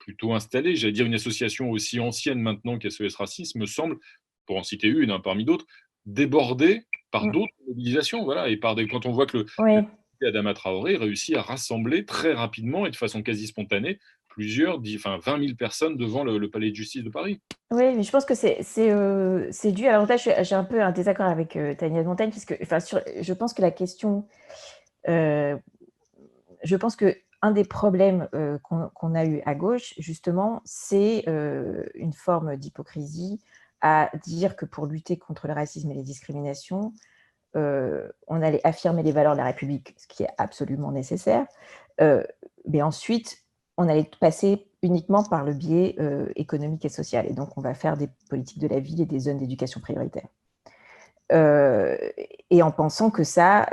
plutôt installée. J'allais dire une association aussi ancienne maintenant qu'SOS Racisme, me semble, pour en citer une parmi d'autres, débordée par Mm. d'autres mobilisations. Voilà, et quand on voit que Oui. Adama Traoré réussit à rassembler très rapidement et de façon quasi spontanée 20 000 personnes devant le palais de justice de Paris. Oui, mais je pense que c'est dû. Alors là, j'ai un peu un désaccord avec Tania de Montaigne, parce que je pense que la question, je pense que un des problèmes qu'on a eu à gauche, justement, c'est une forme d'hypocrisie à dire que pour lutter contre le racisme et les discriminations, on allait affirmer les valeurs de la République, ce qui est absolument nécessaire, mais ensuite, on allait passer uniquement par le biais économique et social. Et donc, on va faire des politiques de la ville et des zones d'éducation prioritaire. Et en pensant que ça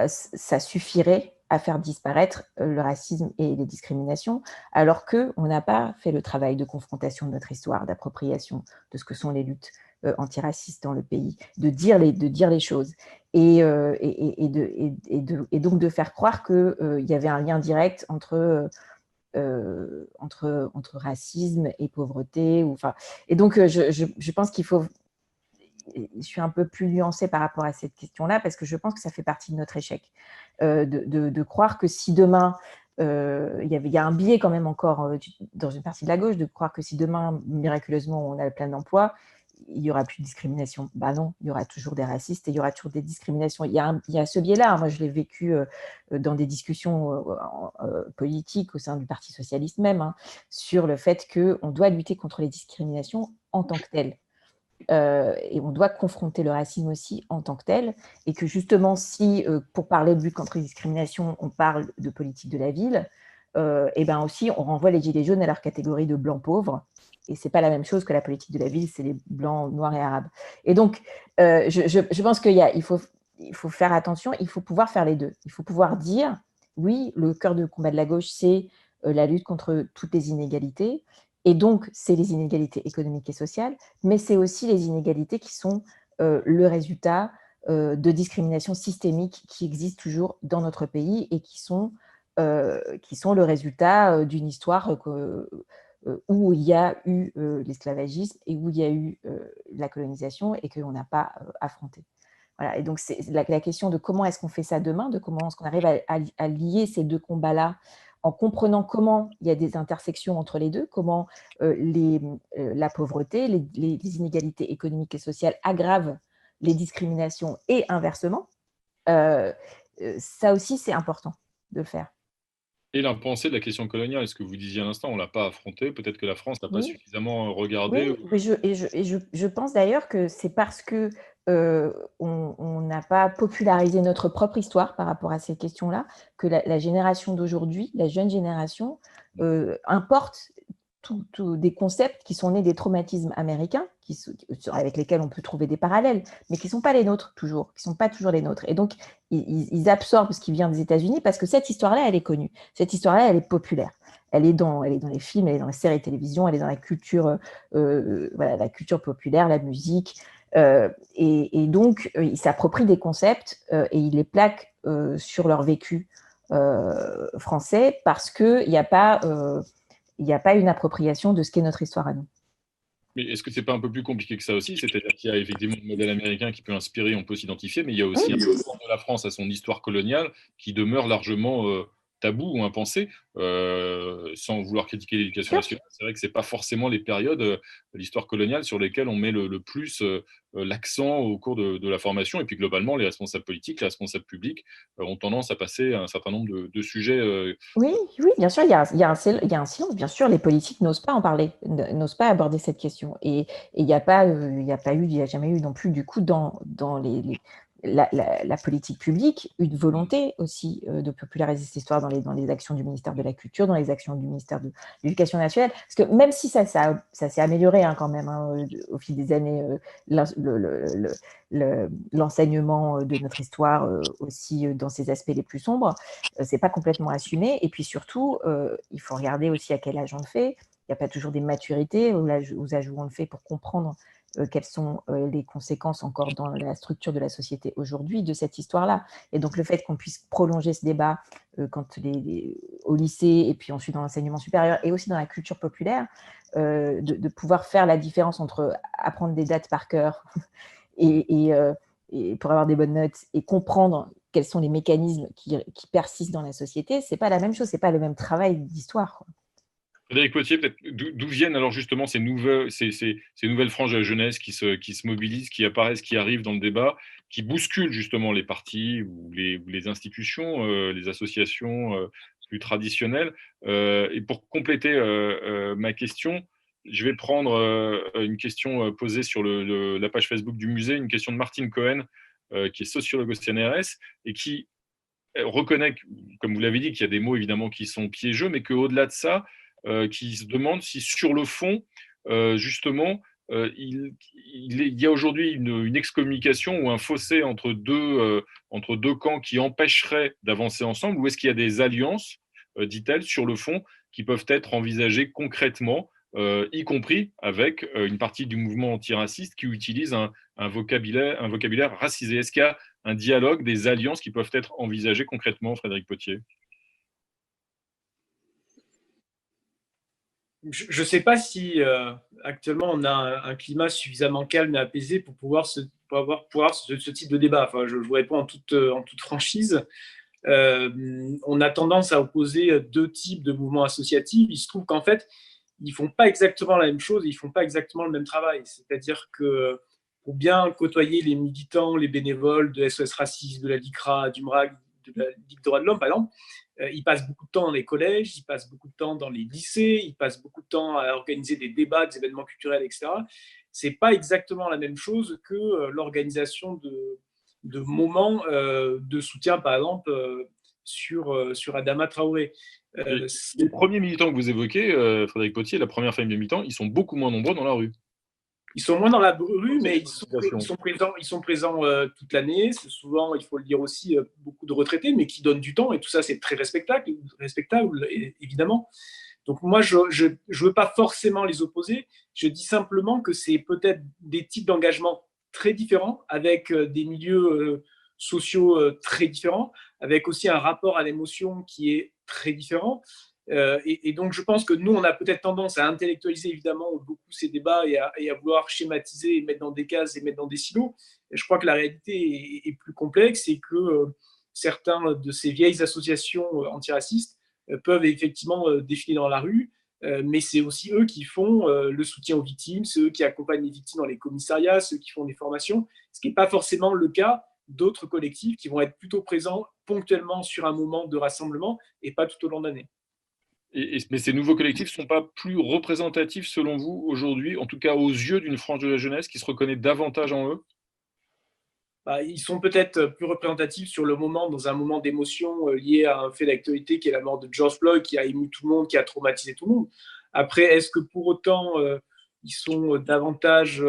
suffirait à faire disparaître le racisme et les discriminations, alors qu'on n'a pas fait le travail de confrontation de notre histoire, d'appropriation de ce que sont les luttes antiracistes dans le pays, de dire les choses, et donc de faire croire qu'il y avait un lien direct entre racisme et pauvreté. Et donc, je pense qu'il faut... Je suis un peu plus nuancée par rapport à cette question-là, parce que je pense que ça fait partie de notre échec. De croire que si demain, il y a un biais quand même encore dans une partie de la gauche, de croire que si demain, miraculeusement, on a le plein emploi, il n'y aura plus de discrimination. Ben non, il y aura toujours des racistes et il y aura toujours des discriminations. Il y a ce biais-là. Moi, je l'ai vécu dans des discussions politiques au sein du Parti socialiste même, hein, sur le fait qu'on doit lutter contre les discriminations en tant que telles. Et on doit confronter le racisme aussi en tant que tel, et que justement, si pour parler de lutte contre les discriminations, on parle de politique de la ville, et ben aussi on renvoie les gilets jaunes à leur catégorie de blancs pauvres, et c'est pas la même chose que la politique de la ville, c'est les blancs, noirs et arabes. Et donc, je pense il faut faire attention, il faut pouvoir faire les deux. Il faut pouvoir dire, oui, le cœur de combat de la gauche, c'est la lutte contre toutes les inégalités, et donc c'est les inégalités économiques et sociales, mais c'est aussi les inégalités qui sont le résultat de discriminations systémiques qui existent toujours dans notre pays et qui sont le résultat d'une histoire où il y a eu l'esclavagisme et où il y a eu la colonisation et qu'on n'a pas affronté. Voilà. Et donc, c'est la question de comment est-ce qu'on fait ça demain, de comment est-ce qu'on arrive à lier ces deux combats-là en comprenant comment il y a des intersections entre les deux, comment la pauvreté, les inégalités économiques et sociales aggravent les discriminations et inversement. Ça aussi, c'est important de le faire. Et l'impensé de la question coloniale, ce que vous disiez à l'instant, on ne l'a pas affronté, peut-être que la France n'a pas Oui. suffisamment regardé. Oui, je pense d'ailleurs que c'est parce que on n'a pas popularisé notre propre histoire par rapport à ces questions-là, que la génération d'aujourd'hui, la jeune génération, importe des concepts qui sont nés des traumatismes américains, avec lesquels on peut trouver des parallèles, mais qui ne sont pas les nôtres toujours, qui ne sont pas toujours les nôtres. Et donc, ils absorbent ce qui vient des États-Unis parce que cette histoire-là, elle est connue. Cette histoire-là, elle est populaire. Elle est dans les films, elle est dans les séries de télévision, elle est dans la culture, la culture populaire, la musique. Et donc, ils s'approprient des concepts et ils les plaquent sur leur vécu français parce qu'il n'y a pas une appropriation de ce qu'est notre histoire à nous. Mais est-ce que c'est pas un peu plus compliqué que ça aussi? C'est-à-dire qu'il y a effectivement le modèle américain qui peut inspirer, on peut s'identifier, mais il y a aussi un rapport de la France à son histoire coloniale qui demeure largement tabou ou impensé, sans vouloir critiquer l'éducation nationale. C'est vrai que c'est pas forcément les périodes de l'histoire coloniale sur lesquelles on met le plus l'accent au cours de la formation. Et puis globalement, les responsables politiques, les responsables publics ont tendance à passer un certain nombre de sujets. Oui, bien sûr, il y a un silence. Bien sûr, les politiques n'osent pas en parler, n'osent pas aborder cette question. Et il n'y a jamais eu non plus, du coup, dans la politique publique, une volonté aussi de populariser cette histoire dans les actions du ministère de la Culture, dans les actions du ministère de l'Éducation nationale. Parce que même si ça s'est amélioré quand même au fil des années, l'enseignement de notre histoire aussi dans ses aspects les plus sombres, c'est pas complètement assumé. Et puis surtout, il faut regarder aussi à quel âge on le fait. Il n'y a pas toujours des maturités aux âges où on le fait pour comprendre quelles sont les conséquences encore dans la structure de la société aujourd'hui de cette histoire-là. Et donc le fait qu'on puisse prolonger ce débat au lycée et puis ensuite dans l'enseignement supérieur et aussi dans la culture populaire, de pouvoir faire la différence entre apprendre des dates par cœur et pour avoir des bonnes notes et comprendre quels sont les mécanismes qui persistent dans la société, c'est pas la même chose, c'est pas le même travail d'histoire. Frédéric Potier, peut-être d'où viennent alors justement ces nouvelles franges de la jeunesse qui se mobilisent, qui apparaissent, qui arrivent dans le débat, qui bousculent justement les partis ou les institutions, les associations plus traditionnelles. Et pour compléter ma question, je vais prendre une question posée sur la page Facebook du musée, une question de Martine Cohen, qui est sociologue au CNRS et qui reconnaît, comme vous l'avez dit, qu'il y a des mots évidemment qui sont piégeux, mais qu'au-delà de ça, qui se demande si sur le fond, justement, il y a aujourd'hui une excommunication ou un fossé entre deux camps qui empêcherait d'avancer ensemble, ou est-ce qu'il y a des alliances, dit-elle, sur le fond, qui peuvent être envisagées concrètement, y compris avec une partie du mouvement antiraciste qui utilise un vocabulaire racisé. Est-ce qu'il y a un dialogue, des alliances qui peuvent être envisagées concrètement, Frédéric Potier? Je ne sais pas si actuellement on a un climat suffisamment calme et apaisé pour pouvoir ce type de débat. Enfin, je vous réponds en toute franchise. On a tendance à opposer deux types de mouvements associatifs. Il se trouve qu'en fait, ils ne font pas exactement la même chose, ils ne font pas exactement le même travail. C'est-à-dire que pour bien côtoyer les militants, les bénévoles de SOS Racisme, de la LICRA, du MRAC, de la Ligue des droits de l'homme, par exemple, ils passent beaucoup de temps dans les collèges, ils passent beaucoup de temps dans les lycées, ils passent beaucoup de temps à organiser des débats, des événements culturels, etc. Ce n'est pas exactement la même chose que l'organisation de moments de soutien, par exemple, sur Adama Traoré. Les premiers militants que vous évoquez, Frédéric Potier, la première famille de militants, ils sont beaucoup moins nombreux dans la rue. Ils sont moins dans la rue, mais ils sont présents toute l'année. C'est souvent, il faut le dire aussi, beaucoup de retraités, mais qui donnent du temps, et tout ça, c'est très respectable, évidemment. Donc moi, je ne veux pas forcément les opposer. Je dis simplement que c'est peut-être des types d'engagement très différents, avec des milieux sociaux très différents, avec aussi un rapport à l'émotion qui est très différent. Et donc, je pense que nous, on a peut-être tendance à intellectualiser évidemment beaucoup ces débats et à vouloir schématiser et mettre dans des cases et mettre dans des silos. Et je crois que la réalité est plus complexe et que certains de ces vieilles associations antiracistes peuvent effectivement défiler dans la rue, mais c'est aussi eux qui font le soutien aux victimes, c'est eux qui accompagnent les victimes dans les commissariats, ceux qui font des formations, ce qui n'est pas forcément le cas d'autres collectifs qui vont être plutôt présents ponctuellement sur un moment de rassemblement et pas tout au long de l'année. Mais ces nouveaux collectifs ne sont pas plus représentatifs, selon vous, aujourd'hui, en tout cas aux yeux d'une frange de la jeunesse qui se reconnaît davantage en eux? Ils sont peut-être plus représentatifs sur le moment, dans un moment d'émotion lié à un fait d'actualité qui est la mort de George Floyd, qui a ému tout le monde, qui a traumatisé tout le monde. Après, est-ce que pour autant, ils sont davantage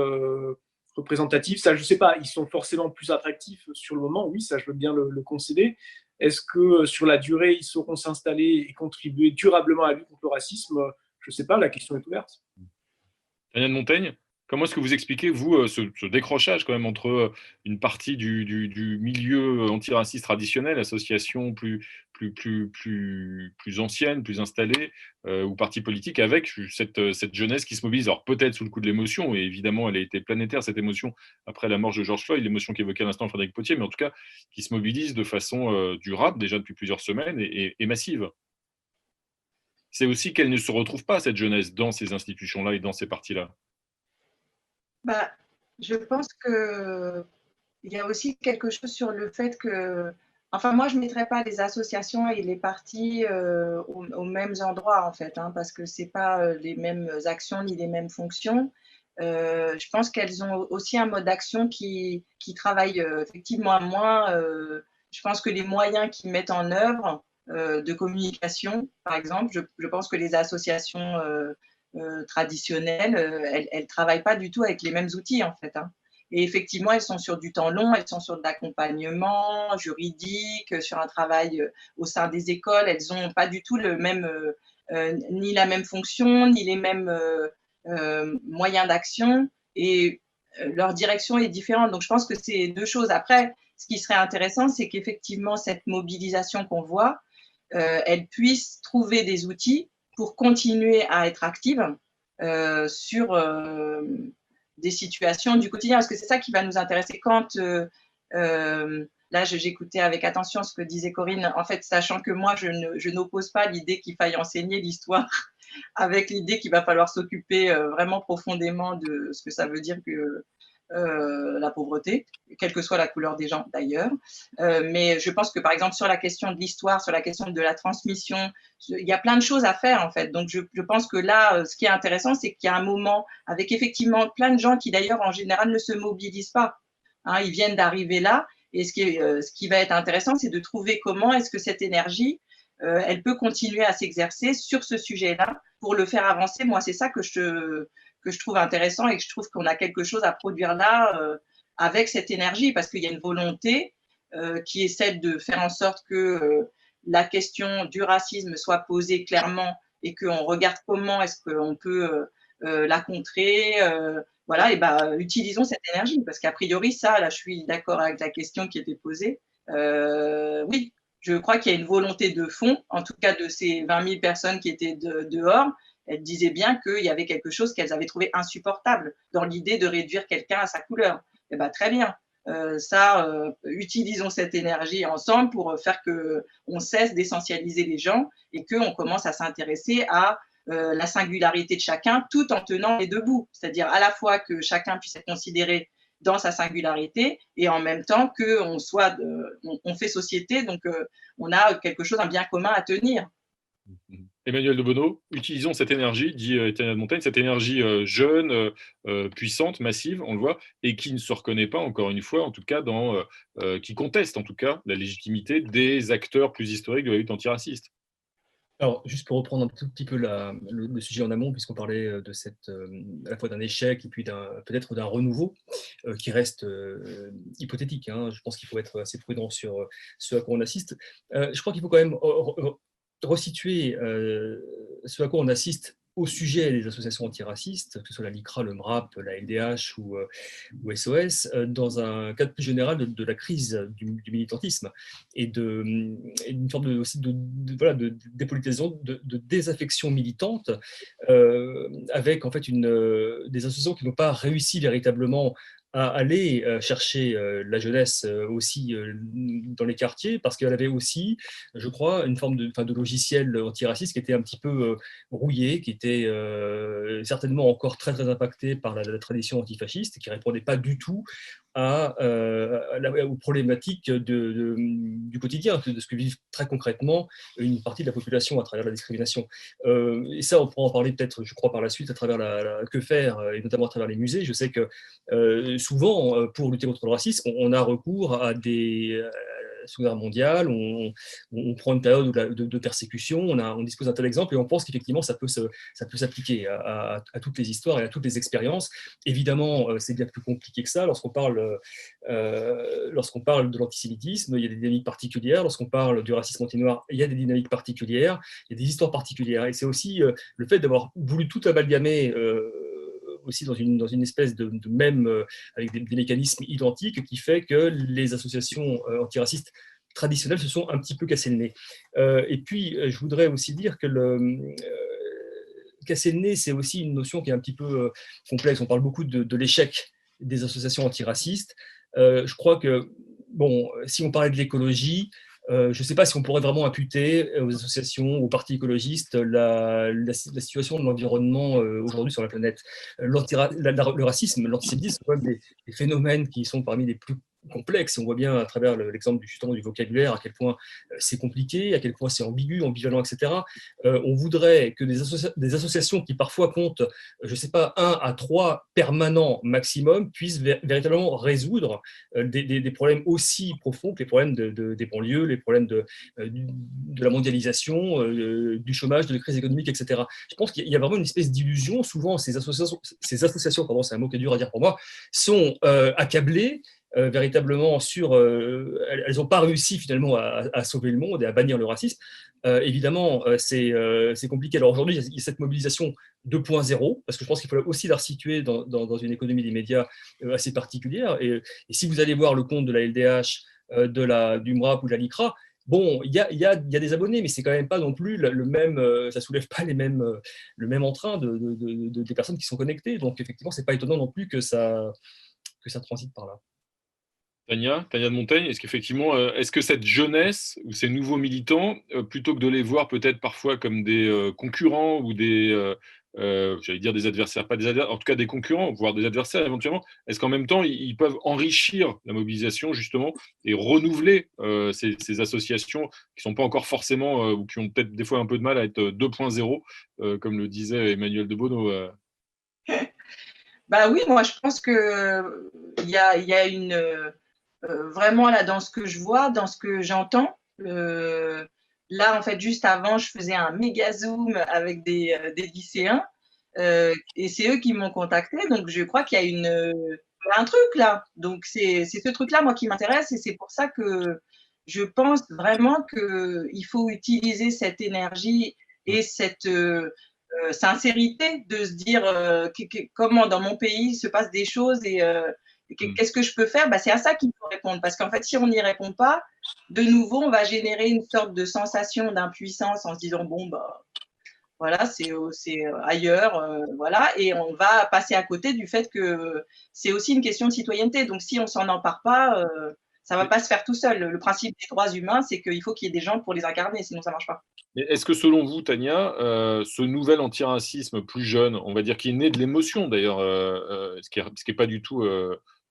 représentatifs? Ça, je ne sais pas. Ils sont forcément plus attractifs sur le moment, oui, ça, je veux bien le concéder. Est-ce que sur la durée, ils sauront s'installer et contribuer durablement à la lutte contre le racisme? Je ne sais pas, la question est ouverte. Daniel Montaigne, comment est-ce que vous expliquez, vous, ce décrochage quand même entre une partie du milieu antiraciste traditionnel, association plus ancienne, plus installée, ou parti politique, avec cette jeunesse qui se mobilise, alors peut-être sous le coup de l'émotion, et évidemment elle a été planétaire cette émotion après la mort de George Floyd, l'émotion qu'évoquait à l'instant Frédéric Potier, mais en tout cas qui se mobilise de façon durable, déjà depuis plusieurs semaines, et massive. C'est aussi qu'elle ne se retrouve pas, cette jeunesse, dans ces institutions-là et dans ces partis-là. Je pense qu'il y a aussi quelque chose sur le fait que, enfin, moi, je ne mettrais pas les associations et les partis aux mêmes endroits, en fait, parce que ce n'est pas les mêmes actions ni les mêmes fonctions. Je pense qu'elles ont aussi un mode d'action qui travaille effectivement moins. Je pense que les moyens qu'ils mettent en œuvre de communication, par exemple, je pense que les associations traditionnelles, elles ne travaillent pas du tout avec les mêmes outils, en fait. Et effectivement, elles sont sur du temps long, elles sont sur de l'accompagnement juridique, sur un travail au sein des écoles. Elles n'ont pas du tout le même, ni la même fonction, ni les mêmes moyens d'action. Et leur direction est différente. Donc, je pense que c'est deux choses. Après, ce qui serait intéressant, c'est qu'effectivement, cette mobilisation qu'on voit, elle puisse trouver des outils pour continuer à être active sur des situations du quotidien, parce que c'est ça qui va nous intéresser. Quand là, j'écoutais avec attention ce que disait Corinne, en fait, sachant que moi, je n'oppose pas l'idée qu'il faille enseigner l'histoire avec l'idée qu'il va falloir s'occuper vraiment profondément de ce que ça veut dire que la pauvreté, quelle que soit la couleur des gens d'ailleurs. Mais je pense que par exemple sur la question de l'histoire, sur la question de la transmission, il y a plein de choses à faire en fait. Donc je pense que là, ce qui est intéressant, c'est qu'il y a un moment avec effectivement plein de gens qui d'ailleurs en général ne se mobilisent pas. Hein, ils viennent d'arriver là. Et ce qui va être intéressant, c'est de trouver comment est-ce que cette énergie, elle peut continuer à s'exercer sur ce sujet-là pour le faire avancer. Moi, c'est ça que je trouve intéressant et que je trouve qu'on a quelque chose à produire là avec cette énergie, parce qu'il y a une volonté qui est celle de faire en sorte que la question du racisme soit posée clairement et qu'on regarde comment est-ce qu'on peut la contrer. Voilà, et utilisons cette énergie, parce qu'a priori, ça, là, je suis d'accord avec la question qui était posée. Oui, je crois qu'il y a une volonté de fond, en tout cas de ces 20 000 personnes qui étaient dehors. Elles disaient bien qu'il y avait quelque chose qu'elles avaient trouvé insupportable dans l'idée de réduire quelqu'un à sa couleur. Et très bien. Utilisons cette énergie ensemble pour faire qu'on cesse d'essentialiser les gens et qu'on commence à s'intéresser à la singularité de chacun tout en tenant les deux bouts. C'est-à-dire à la fois que chacun puisse être considéré dans sa singularité et en même temps qu'on on fait société, donc on a quelque chose, un bien commun à tenir. Emmanuel de Bono, utilisons cette énergie, dit Tania de Montaigne, cette énergie jeune, puissante, massive, on le voit, et qui ne se reconnaît pas, encore une fois, en tout cas, qui conteste en tout cas la légitimité des acteurs plus historiques de la lutte antiraciste. Alors, juste pour reprendre un tout petit peu le sujet en amont, puisqu'on parlait de à la fois d'un échec et puis peut-être d'un renouveau qui reste hypothétique. Hein. Je pense qu'il faut être assez prudent sur ce à quoi on assiste. Je crois qu'il faut quand même resituer ce à quoi on assiste au sujet des associations antiracistes, que ce soit la LICRA, le MRAP, la LDH ou SOS, dans un cadre plus général de la crise du militantisme et d'une forme aussi de dépolitisation, de désaffection militante, avec en fait des associations qui n'ont pas réussi véritablement à aller chercher la jeunesse aussi dans les quartiers, parce qu'elle avait aussi, je crois, une forme de logiciel antiraciste qui était un petit peu rouillé, qui était certainement encore très très impacté par la tradition antifasciste, et qui ne répondait pas du tout aux problématiques du quotidien, de ce que vivent très concrètement une partie de la population à travers la discrimination. Et ça, on pourra en parler peut-être, je crois, par la suite, à travers Que faire, et notamment à travers les musées. Je sais que souvent, pour lutter contre le racisme, on a recours à des Seconde Guerre mondiale, on prend une période de persécution, on dispose d'un tel exemple et on pense qu'effectivement ça peut s'appliquer à toutes les histoires et à toutes les expériences. Évidemment, c'est bien plus compliqué que ça. Lorsqu'on parle de l'antisémitisme, il y a des dynamiques particulières. Lorsqu'on parle du racisme anti-noir, il y a des dynamiques particulières, il y a des histoires particulières. Et c'est aussi le fait d'avoir voulu tout amalgamer aussi dans une espèce de même, avec des mécanismes identiques, qui fait que les associations antiracistes traditionnelles se sont un petit peu cassées le nez. Et puis, je voudrais aussi dire que casser le nez, c'est aussi une notion qui est un petit peu complexe. On parle beaucoup de l'échec des associations antiracistes. Je crois que, si on parlait de l'écologie, je ne sais pas si on pourrait vraiment imputer aux associations, aux partis écologistes, la situation de l'environnement aujourd'hui sur la planète. Le racisme, l'antisémitisme, sont quand même des phénomènes qui sont parmi les plus complexes. On voit bien à travers l'exemple justement du vocabulaire à quel point c'est compliqué, à quel point c'est ambigu, ambivalent, etc. On voudrait que des associations qui parfois comptent, je ne sais pas, 1 à 3 permanents maximum, puissent véritablement résoudre des problèmes aussi profonds que les problèmes des banlieues, les problèmes de la mondialisation, du chômage, de la crise économique, etc. Je pense qu'il y a vraiment une espèce d'illusion. Souvent, ces associations, pardon, c'est un mot qui est dur à dire pour moi, sont accablées véritablement elles n'ont pas réussi finalement à sauver le monde et à bannir le racisme. Évidemment, c'est compliqué. Alors aujourd'hui, il y a cette mobilisation 2.0, parce que je pense qu'il faut aussi la resituer dans une économie des médias assez particulière. Et si vous allez voir le compte de la LDH, du MRAP ou de la LICRA, bon, il y a des abonnés, mais c'est quand même pas non plus le même, ça soulève pas le même entrain des personnes qui sont connectées. Donc effectivement, c'est pas étonnant non plus que ça transite par là. Tania de Montaigne, est-ce qu'effectivement, est-ce que cette jeunesse ou ces nouveaux militants, plutôt que de les voir peut-être parfois comme des concurrents ou j'allais dire des adversaires, pas des adversaires, en tout cas des concurrents, voire des adversaires éventuellement, est-ce qu'en même temps, ils peuvent enrichir la mobilisation justement et renouveler ces associations qui ne sont pas encore forcément, ou qui ont peut-être des fois un peu de mal à être 2.0, comme le disait Emmanuel de Bono Bah oui, moi je pense que il y a une vraiment là dans ce que je vois, dans ce que j'entends. Là en fait juste avant, je faisais un méga zoom avec des lycéens et c'est eux qui m'ont contacté. Donc je crois qu'il y a un truc là. Donc c'est ce truc-là moi qui m'intéresse et c'est pour ça que je pense vraiment qu'il faut utiliser cette énergie et cette sincérité de se dire comment dans mon pays se passent des choses et qu'est-ce que je peux faire. C'est à ça qu'il faut répondre. Parce qu'en fait, si on n'y répond pas, de nouveau, on va générer une sorte de sensation d'impuissance en se disant, bon, voilà, c'est ailleurs, voilà. Et on va passer à côté du fait que c'est aussi une question de citoyenneté. Donc, si on s'en empare pas, ça ne va pas se faire tout seul. Le principe des droits humains, c'est qu'il faut qu'il y ait des gens pour les incarner, sinon ça ne marche pas. Est-ce que selon vous, Tania, ce nouvel antiracisme plus jeune, on va dire qui est né de l'émotion d'ailleurs, ce qui est pas du tout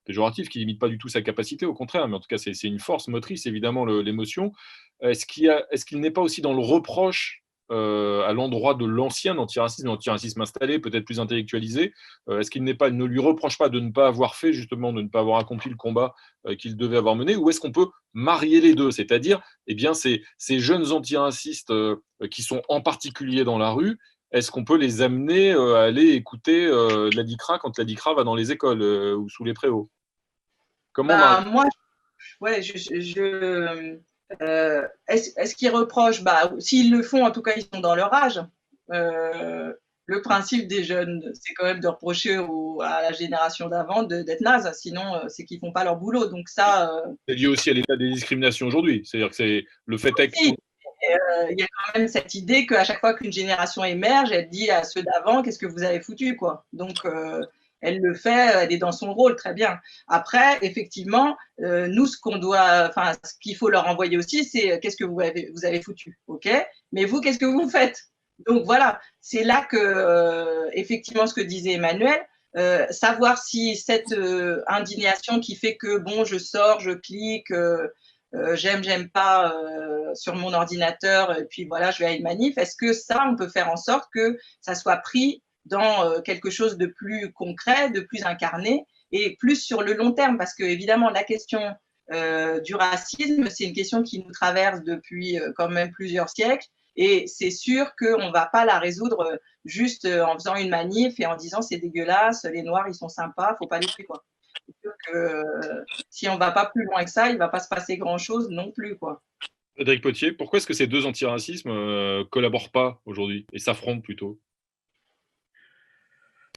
péjoratif, qui limite pas du tout sa capacité, au contraire, mais en tout cas c'est une force motrice évidemment l'émotion. Est-ce qu'il n'est pas aussi dans le reproche à l'endroit de l'ancien antiracisme installé, peut-être plus intellectualisé, est-ce qu'il ne lui reproche pas de ne pas avoir fait justement, de ne pas avoir accompli le combat qu'il devait avoir mené, ou est-ce qu'on peut marier les deux, c'est-à-dire ces jeunes antiracistes qui sont en particulier dans la rue, est-ce qu'on peut les amener à aller écouter la DICRA quand la DICRA va dans les écoles ou sous les préaux? Comment moi, ouais, est-ce qu'ils reprochent? S'ils le font, en tout cas, ils sont dans leur âge. Le principe des jeunes, c'est quand même de reprocher à la génération d'avant d'être naze, sinon c'est qu'ils ne font pas leur boulot. Donc ça. C'est lié aussi à l'état des discriminations aujourd'hui. C'est-à-dire que c'est le fait est que. Il y a quand même cette idée qu'à chaque fois qu'une génération émerge, elle dit à ceux d'avant, qu'est-ce que vous avez foutu, quoi. Donc, elle le fait, elle est dans son rôle, très bien. Après, effectivement, nous, ce qu'il faut leur envoyer aussi, c'est qu'est-ce que vous avez foutu, ok? Mais vous, qu'est-ce que vous faites? Donc voilà, c'est là que, effectivement, ce que disait Emmanuel, savoir si cette indignation qui fait que, bon, je sors, je clique, j'aime pas sur mon ordinateur, et puis voilà, je vais à une manif, est-ce que ça, on peut faire en sorte que ça soit pris dans quelque chose de plus concret, de plus incarné, et plus sur le long terme, parce que évidemment, la question du racisme, c'est une question qui nous traverse depuis quand même plusieurs siècles, et c'est sûr qu'on ne va pas la résoudre juste en faisant une manif et en disant c'est dégueulasse, les Noirs, ils sont sympas, il ne faut pas les tuer, quoi. C'est sûr que si on ne va pas plus loin que ça, il ne va pas se passer grand-chose non plus, quoi. Frédéric Potier, pourquoi est-ce que ces deux antiracismes ne collaborent pas aujourd'hui et s'affrontent plutôt?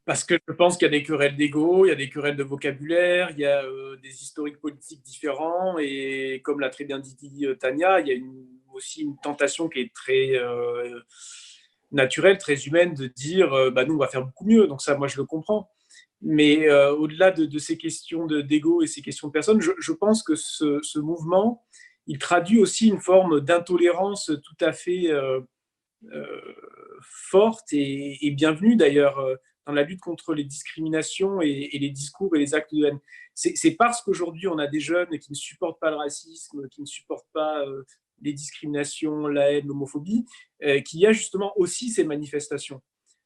Parce que je pense qu'il y a des querelles d'ego, il y a des querelles de vocabulaire, il y a des historiques politiques différents, et comme l'a très bien dit Tania, il y a aussi une tentation qui est très naturelle, très humaine, de dire nous, on va faire beaucoup mieux. Donc ça, moi, je le comprends. Mais au-delà de ces questions d'ego et ces questions de personnes, je pense que ce mouvement, il traduit aussi une forme d'intolérance tout à fait forte et bienvenue d'ailleurs dans la lutte contre les discriminations et les discours et les actes de haine. C'est parce qu'aujourd'hui on a des jeunes qui ne supportent pas le racisme, qui ne supportent pas les discriminations, la haine, l'homophobie, qu'il y a justement aussi ces manifestations.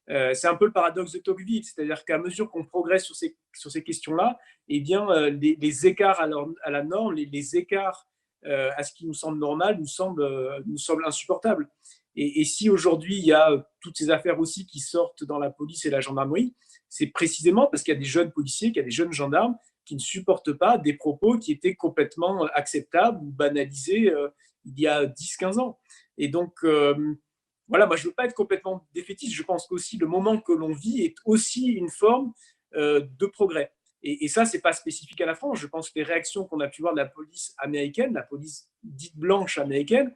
C'est un peu le paradoxe de Tocqueville, c'est-à-dire qu'à mesure qu'on progresse sur ces questions-là, eh bien, les écarts à la norme, les écarts à ce qui nous semble normal nous semblent insupportables. Et si aujourd'hui, il y a toutes ces affaires aussi qui sortent dans la police et la gendarmerie, c'est précisément parce qu'il y a des jeunes policiers, qu'il y a des jeunes gendarmes qui ne supportent pas des propos qui étaient complètement acceptables ou banalisés il y a 10-15 ans. Et donc, voilà, moi, je ne veux pas être complètement défaitiste. Je pense qu'aussi le moment que l'on vit est aussi une forme de progrès. Et ça, ce n'est pas spécifique à la France. Je pense que les réactions qu'on a pu voir de la police américaine, la police dite blanche américaine,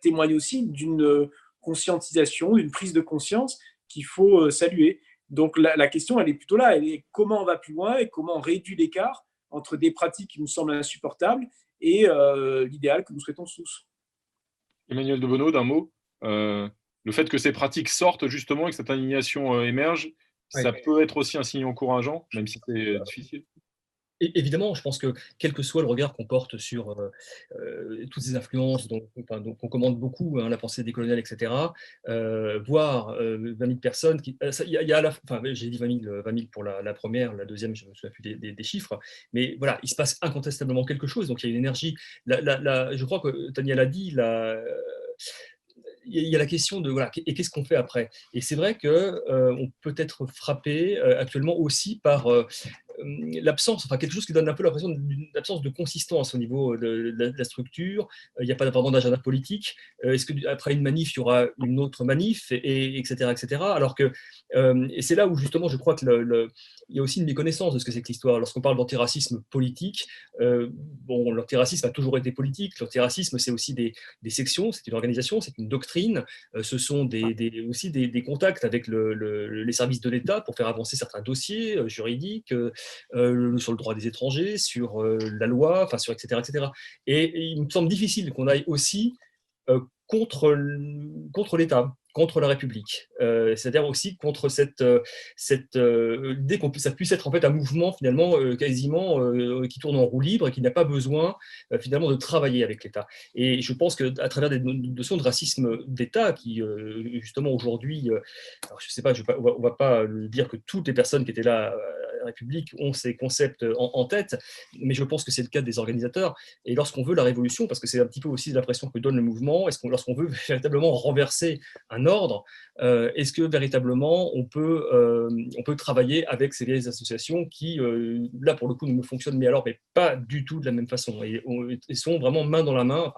témoignent aussi d'une conscientisation, d'une prise de conscience qu'il faut saluer. Donc la question, elle est plutôt là. Elle est comment on va plus loin et comment on réduit l'écart entre des pratiques qui nous semblent insupportables et l'idéal que nous souhaitons tous. Emmanuel de Bono, d'un mot, le fait que ces pratiques sortent justement et que cette indignation émerge, ça peut être aussi un signe encourageant, même si c'est difficile. Évidemment, je pense que quel que soit le regard qu'on porte sur toutes ces influences dont on commande beaucoup, la pensée décoloniale, etc., voir 20 000 personnes, il y a j'ai dit 20 000 pour la première, la deuxième, je ne me souviens plus des chiffres, mais voilà, il se passe incontestablement quelque chose, donc il y a une énergie. Je crois que Tania l'a dit, il y a la question de voilà, et qu'est-ce qu'on fait après? Et c'est vrai qu'on peut être frappé actuellement aussi par l'absence, quelque chose qui donne un peu l'impression d'une absence de consistance au niveau de la structure. Il n'y a pas vraiment d'agenda politique. Est-ce qu'après une manif, il y aura une autre manif, etc., etc. Alors que, et c'est là où justement je crois qu'il y a aussi une méconnaissance de ce que c'est que l'histoire. Lorsqu'on parle d'antiracisme politique, l'antiracisme a toujours été politique. L'antiracisme, c'est aussi des sections, c'est une organisation, c'est une doctrine. Ce sont aussi des contacts avec les services de l'État pour faire avancer certains dossiers juridiques, sur le droit des étrangers, sur la loi, sur etc., etc. Et il me semble difficile qu'on aille aussi contre l'État, contre la République, c'est-à-dire aussi contre cette idée que ça puisse être en fait un mouvement finalement quasiment qui tourne en roue libre et qui n'a pas besoin finalement de travailler avec l'État. Et je pense qu'à travers des notions de racisme d'État qui justement aujourd'hui, alors je sais pas, on va pas dire que toutes les personnes qui étaient là à la République ont ces concepts en tête, mais je pense que c'est le cas des organisateurs. Et lorsqu'on veut la révolution, parce que c'est un petit peu aussi l'impression que donne le mouvement, lorsqu'on veut véritablement renverser un ordre, est-ce que véritablement on peut travailler avec ces vieilles associations qui, là pour le coup, ne fonctionnent mais pas du tout de la même façon et sont vraiment main dans la main,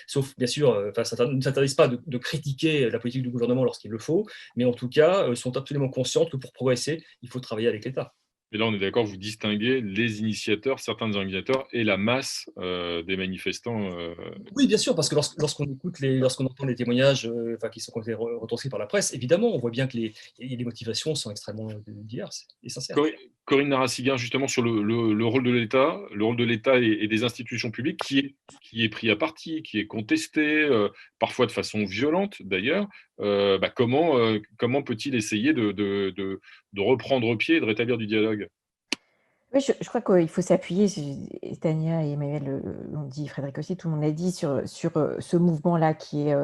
sauf bien sûr, ça ne s'interdise pas de critiquer la politique du gouvernement lorsqu'il le faut, mais en tout cas sont absolument conscientes que pour progresser, il faut travailler avec l'État. Et là, on est d'accord, vous distinguez les initiateurs, certains des organisateurs, et la masse des manifestants. Oui, bien sûr, parce que lorsqu'on entend les témoignages qui ont été retranscrits par la presse, évidemment, on voit bien que les motivations sont extrêmement diverses et sincères. Corinne Narassiguin, justement, sur le rôle de l'État et des institutions publiques, qui est pris à partie, qui est contesté, parfois de façon violente d'ailleurs. Comment peut-il essayer de reprendre pied et de rétablir du dialogue? Oui, je crois qu'il faut s'appuyer, Tania et Emmanuel l'ont dit, Frédéric aussi, tout le monde l'a dit, sur ce mouvement-là qui est…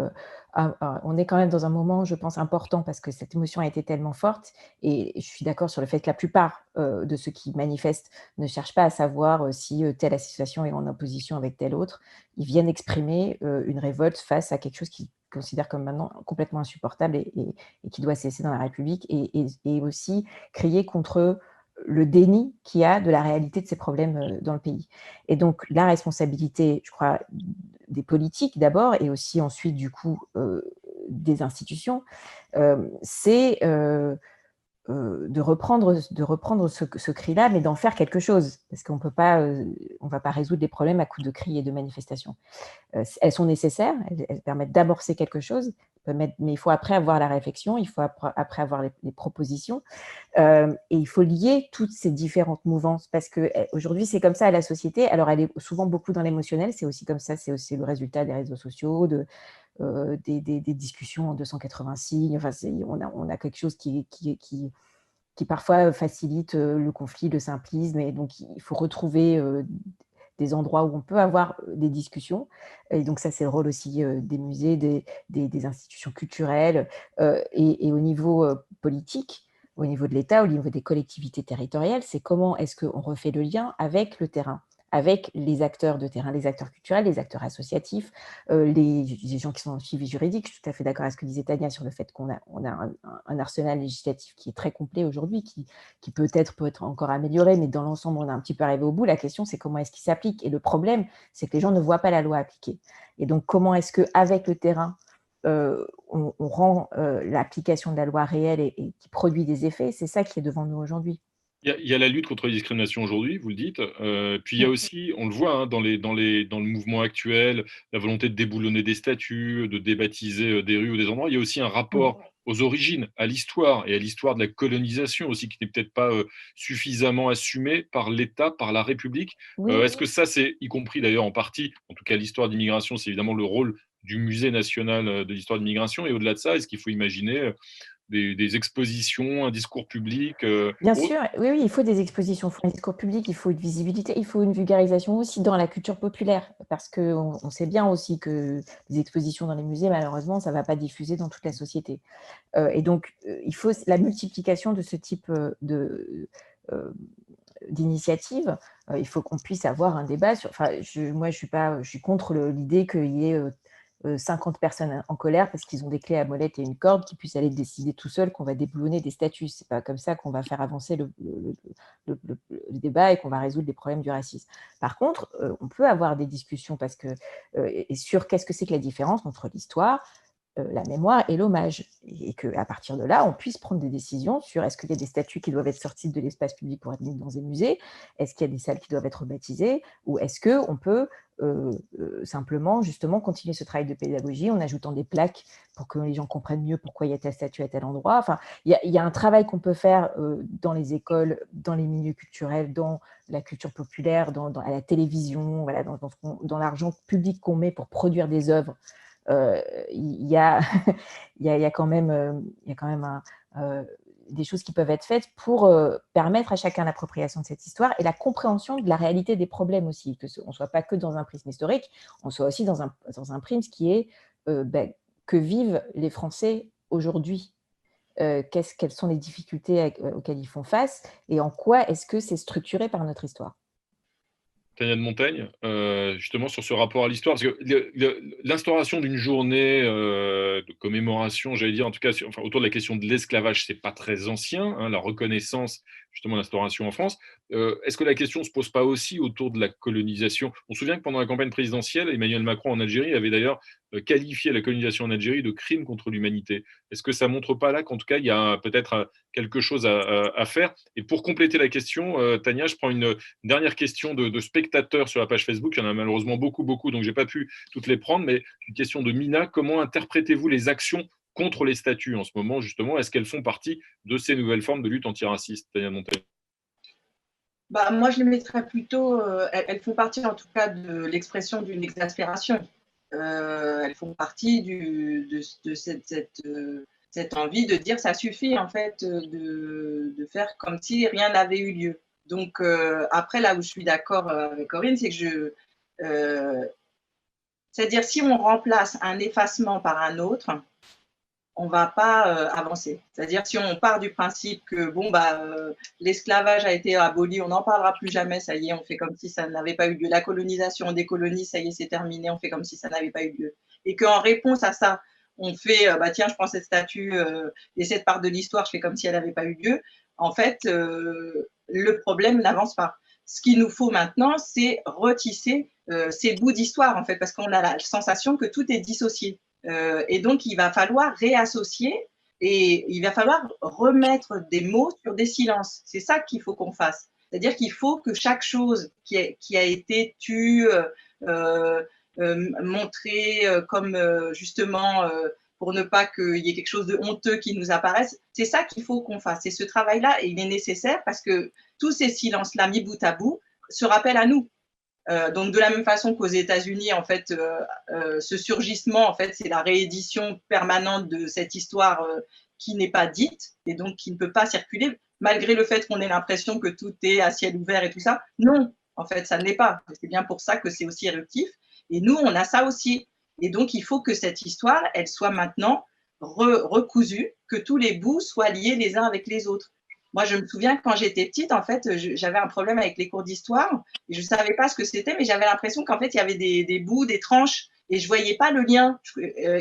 on est quand même dans un moment, je pense, important parce que cette émotion a été tellement forte et je suis d'accord sur le fait que la plupart de ceux qui manifestent ne cherchent pas à savoir si telle association est en opposition avec telle autre. Ils viennent exprimer une révolte face à quelque chose qu'ils considèrent comme maintenant complètement insupportable et qui doit cesser dans la République et aussi crier contre le déni qu'il y a de la réalité de ces problèmes dans le pays. Et donc, la responsabilité, je crois, des politiques d'abord, et aussi ensuite, du coup, des institutions, c'est de reprendre ce cri-là, mais d'en faire quelque chose, parce qu'on peut pas, on va pas résoudre les problèmes à coups de cris et de manifestations. Elles sont nécessaires, elles permettent d'amorcer quelque chose, mais il faut après avoir la réflexion, il faut après avoir les propositions, et il faut lier toutes ces différentes mouvances, parce qu'aujourd'hui, c'est comme ça à la société. Alors, elle est souvent beaucoup dans l'émotionnel, c'est aussi comme ça, c'est aussi le résultat des réseaux sociaux, des discussions en 280 signes. Enfin, on a quelque chose qui parfois facilite le conflit, le simplisme, et donc il faut retrouver des endroits où on peut avoir des discussions. Et donc ça, c'est le rôle aussi des musées, des institutions culturelles, et au niveau politique, au niveau de l'État, au niveau des collectivités territoriales, c'est comment est-ce qu'on refait le lien avec le terrain, avec les acteurs de terrain, les acteurs culturels, les acteurs associatifs, les gens qui sont dans le suivi juridique. Je suis tout à fait d'accord avec ce que disait Tania sur le fait qu'on a un arsenal législatif qui est très complet aujourd'hui, qui peut-être encore amélioré, mais dans l'ensemble, on a un petit peu arrivé au bout. La question, c'est comment est-ce qu'il s'applique. Et le problème, c'est que les gens ne voient pas la loi appliquée. Et donc, comment est-ce qu'avec le terrain, on rend l'application de la loi réelle et qui produit des effets? C'est ça qui est devant nous aujourd'hui. Il y a la lutte contre les discriminations aujourd'hui, vous le dites. Puis il y a aussi, on le voit hein, dans le mouvement actuel, la volonté de déboulonner des statues, de débaptiser des rues ou des endroits. Il y a aussi un rapport aux origines, à l'histoire et à l'histoire de la colonisation aussi, qui n'est peut-être pas suffisamment assumé par l'État, par la République. Oui. Est-ce que ça, c'est, y compris d'ailleurs en partie, en tout cas l'histoire d'immigration, c'est évidemment le rôle du Musée national de l'histoire de l'immigration. Et au-delà de ça, est-ce qu'il faut imaginer des expositions, un discours public Bien sûr, oui, il faut des expositions, il faut un discours public, il faut une visibilité, il faut une vulgarisation aussi dans la culture populaire, parce qu'on sait bien aussi que les expositions dans les musées, malheureusement, ça ne va pas diffuser dans toute la société. Et donc, il faut la multiplication de ce type d'initiatives. Il faut qu'on puisse avoir un débat sur. Enfin, moi, je suis contre l'idée qu'il y ait 50 personnes en colère parce qu'ils ont des clés à molette et une corde qui puissent aller décider tout seuls qu'on va déboulonner des statuts. C'est pas comme ça qu'on va faire avancer le débat et qu'on va résoudre les problèmes du racisme. Par contre, on peut avoir des discussions parce que, sur qu'est-ce que c'est que la différence entre l'histoire, la mémoire et l'hommage, et qu'à partir de là, on puisse prendre des décisions sur est-ce qu'il y a des statues qui doivent être sorties de l'espace public pour être mises dans des musées, est-ce qu'il y a des salles qui doivent être rebaptisées, ou est-ce qu'on peut simplement justement continuer ce travail de pédagogie en ajoutant des plaques pour que les gens comprennent mieux pourquoi il y a telle statue à tel endroit. Enfin, il y a un travail qu'on peut faire dans les écoles, dans les milieux culturels, dans la culture populaire, à la télévision, voilà, dans l'argent public qu'on met pour produire des œuvres. Il y a quand même des choses qui peuvent être faites pour permettre à chacun l'appropriation de cette histoire et la compréhension de la réalité des problèmes aussi, qu'on ne soit pas que dans un prisme historique, on soit aussi dans un prisme qui est que vivent les Français aujourd'hui. Quelles sont les difficultés auxquelles ils font face et en quoi est-ce que c'est structuré par notre histoire? Tania de Montaigne, justement sur ce rapport à l'histoire, parce que l'instauration d'une journée de commémoration, j'allais dire, en tout cas autour de la question de l'esclavage, c'est pas très ancien, hein, la reconnaissance, justement, l'instauration en France. Est-ce que la question ne se pose pas aussi autour de la colonisation? On se souvient que pendant la campagne présidentielle, Emmanuel Macron en Algérie avait d'ailleurs qualifié la colonisation en Algérie de crime contre l'humanité. Est-ce que ça ne montre pas là qu'en tout cas, il y a peut-être quelque chose à faire? Et pour compléter la question, Tania, je prends une dernière question de spectateurs sur la page Facebook. Il y en a malheureusement beaucoup, donc je n'ai pas pu toutes les prendre, mais une question de Mina. Comment interprétez-vous les actions contre les statues en ce moment, justement? Est-ce qu'elles font partie de ces nouvelles formes de lutte antiraciste, Tania de Montaigne? Moi, je les mettrais plutôt, elles font partie en tout cas de l'expression d'une exaspération. Elles font partie de cette envie de dire ça suffit en fait de faire comme si rien n'avait eu lieu. Donc après, là où je suis d'accord avec Corinne, c'est que c'est-à-dire si on remplace un effacement par un autre, on ne va pas avancer. C'est-à-dire si on part du principe que l'esclavage a été aboli, on n'en parlera plus jamais, ça y est, on fait comme si ça n'avait pas eu lieu. La colonisation, on décolonise, ça y est, c'est terminé, on fait comme si ça n'avait pas eu lieu. Et qu'en réponse à ça, on fait, tiens, je prends cette statue et cette part de l'histoire, je fais comme si elle n'avait pas eu lieu. En fait, le problème n'avance pas. Ce qu'il nous faut maintenant, c'est retisser ces bouts d'histoire, en fait, parce qu'on a la sensation que tout est dissocié. Et donc, il va falloir réassocier et il va falloir remettre des mots sur des silences. C'est ça qu'il faut qu'on fasse. C'est-à-dire qu'il faut que chaque chose qui a été tue, montrée comme justement pour ne pas qu'il y ait quelque chose de honteux qui nous apparaisse, c'est ça qu'il faut qu'on fasse. Et ce travail-là, il est nécessaire parce que tous ces silences-là, mis bout à bout, se rappellent à nous. Donc de la même façon qu'aux États-Unis, en fait, ce surgissement, en fait, c'est la réédition permanente de cette histoire qui n'est pas dite et donc qui ne peut pas circuler, malgré le fait qu'on ait l'impression que tout est à ciel ouvert et tout ça. Non, en fait, ça ne l'est pas. C'est bien pour ça que c'est aussi éruptif. Et nous, on a ça aussi. Et donc, il faut que cette histoire, elle soit maintenant recousue, que tous les bouts soient liés les uns avec les autres. Moi, je me souviens que quand j'étais petite, en fait, j'avais un problème avec les cours d'histoire. Je ne savais pas ce que c'était, mais j'avais l'impression qu'en fait, il y avait des bouts, des tranches, et je ne voyais pas le lien.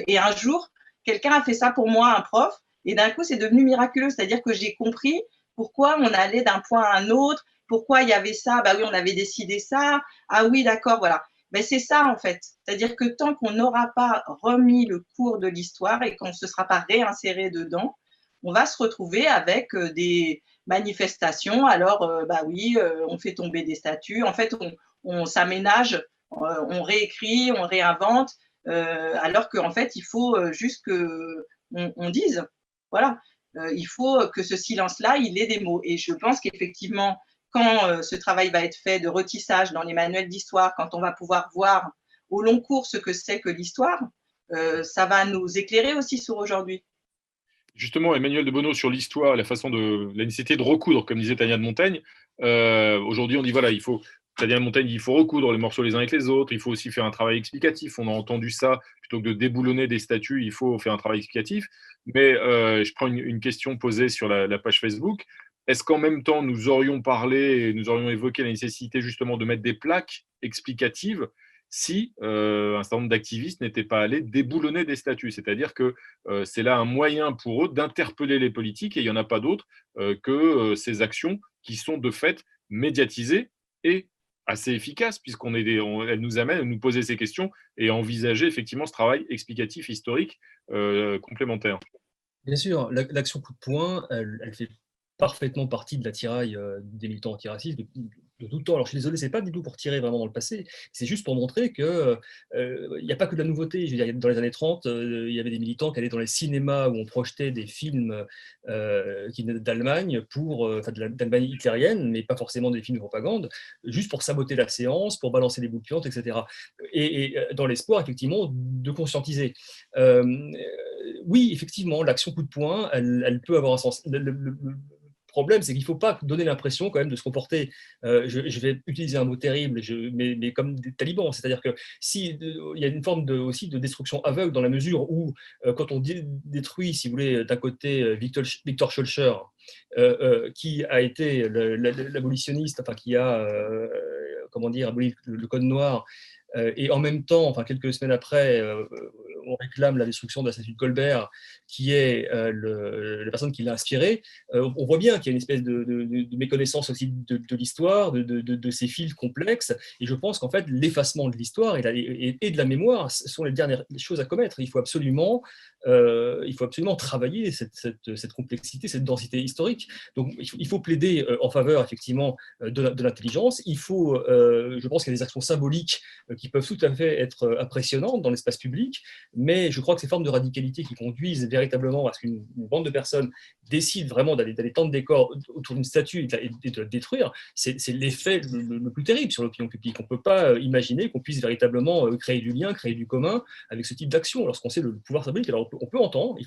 Et un jour, quelqu'un a fait ça pour moi, un prof, et d'un coup, c'est devenu miraculeux. C'est-à-dire que j'ai compris pourquoi on allait d'un point à un autre, pourquoi il y avait ça. Bah oui, on avait décidé ça. Ah oui, d'accord, voilà. Mais c'est ça, en fait. C'est-à-dire que tant qu'on n'aura pas remis le cours de l'histoire et qu'on ne se sera pas réinséré dedans, on va se retrouver avec des manifestations. Alors, bah oui, on fait tomber des statues. En fait, on s'aménage, on réécrit, on réinvente, alors qu'en fait, il faut juste qu'on dise. Voilà. Il faut que ce silence-là, il ait des mots. Et je pense qu'effectivement, quand ce travail va être fait de retissage dans les manuels d'histoire, quand on va pouvoir voir au long cours ce que c'est que l'histoire, ça va nous éclairer aussi sur aujourd'hui. Justement, Emmanuel de Bono sur l'histoire, la nécessité de recoudre, comme disait Tania de Montaigne. Aujourd'hui, on dit voilà, Tania de Montaigne, il faut recoudre les morceaux les uns avec les autres. Il faut aussi faire un travail explicatif. On a entendu ça plutôt que de déboulonner des statues. Il faut faire un travail explicatif. Mais je prends une question posée sur la page Facebook. Est-ce qu'en même temps, nous aurions évoqué la nécessité justement de mettre des plaques explicatives si un certain nombre d'activistes n'étaient pas allés déboulonner des statues. C'est-à-dire que c'est là un moyen pour eux d'interpeller les politiques, et il n'y en a pas d'autre que ces actions qui sont de fait médiatisées et assez efficaces, elles nous amènent à nous poser ces questions et à envisager effectivement ce travail explicatif, historique complémentaire. Bien sûr, l'action coup de poing, elle fait parfaitement partie de l'attirail des militants antiracistes de tout temps. Alors je suis désolé, c'est pas du tout pour tirer vraiment dans le passé, c'est juste pour montrer que il n'y a pas que de la nouveauté. Je veux dire, dans les années 30, il y avait des militants qui allaient dans les cinémas où on projetait des films qui venaient d'Allemagne, d'Allemagne hitlérienne, mais pas forcément des films de propagande, juste pour saboter la séance, pour balancer des boules puantes, etc. Et dans l'espoir, effectivement, de conscientiser. Oui, effectivement, l'action coup de poing, elle peut avoir un sens. Le problème, c'est qu'il ne faut pas donner l'impression quand même de se comporter, je vais utiliser un mot terrible, mais comme des talibans. C'est-à-dire que il y a une forme aussi de destruction aveugle dans la mesure où, quand on détruit, si vous voulez, d'un côté Victor Schœlcher, qui a été l'abolitionniste, enfin qui a, comment dire, aboli le code noir, et en même temps, enfin quelques semaines après, on réclame la destruction de la statue de Colbert, qui est la personne qui l'a inspiré. On voit bien qu'il y a une espèce de méconnaissance aussi de l'histoire, de ces fils complexes. Et je pense qu'en fait, l'effacement de l'histoire et de la mémoire sont les dernières choses à commettre. Il faut absolument travailler cette complexité, cette densité historique. Donc, il faut plaider en faveur, effectivement, de l'intelligence. Je pense qu'il y a des actions symboliques qui peuvent tout à fait être impressionnantes dans l'espace public, mais je crois que ces formes de radicalité qui conduisent véritablement à ce qu'une bande de personnes décide vraiment d'aller tendre des corps autour d'une statue et de la détruire, c'est l'effet le plus terrible sur l'opinion publique. On ne peut pas imaginer qu'on puisse véritablement créer du lien, créer du commun avec ce type d'action lorsqu'on sait le pouvoir symbolique. Alors on peut entendre, il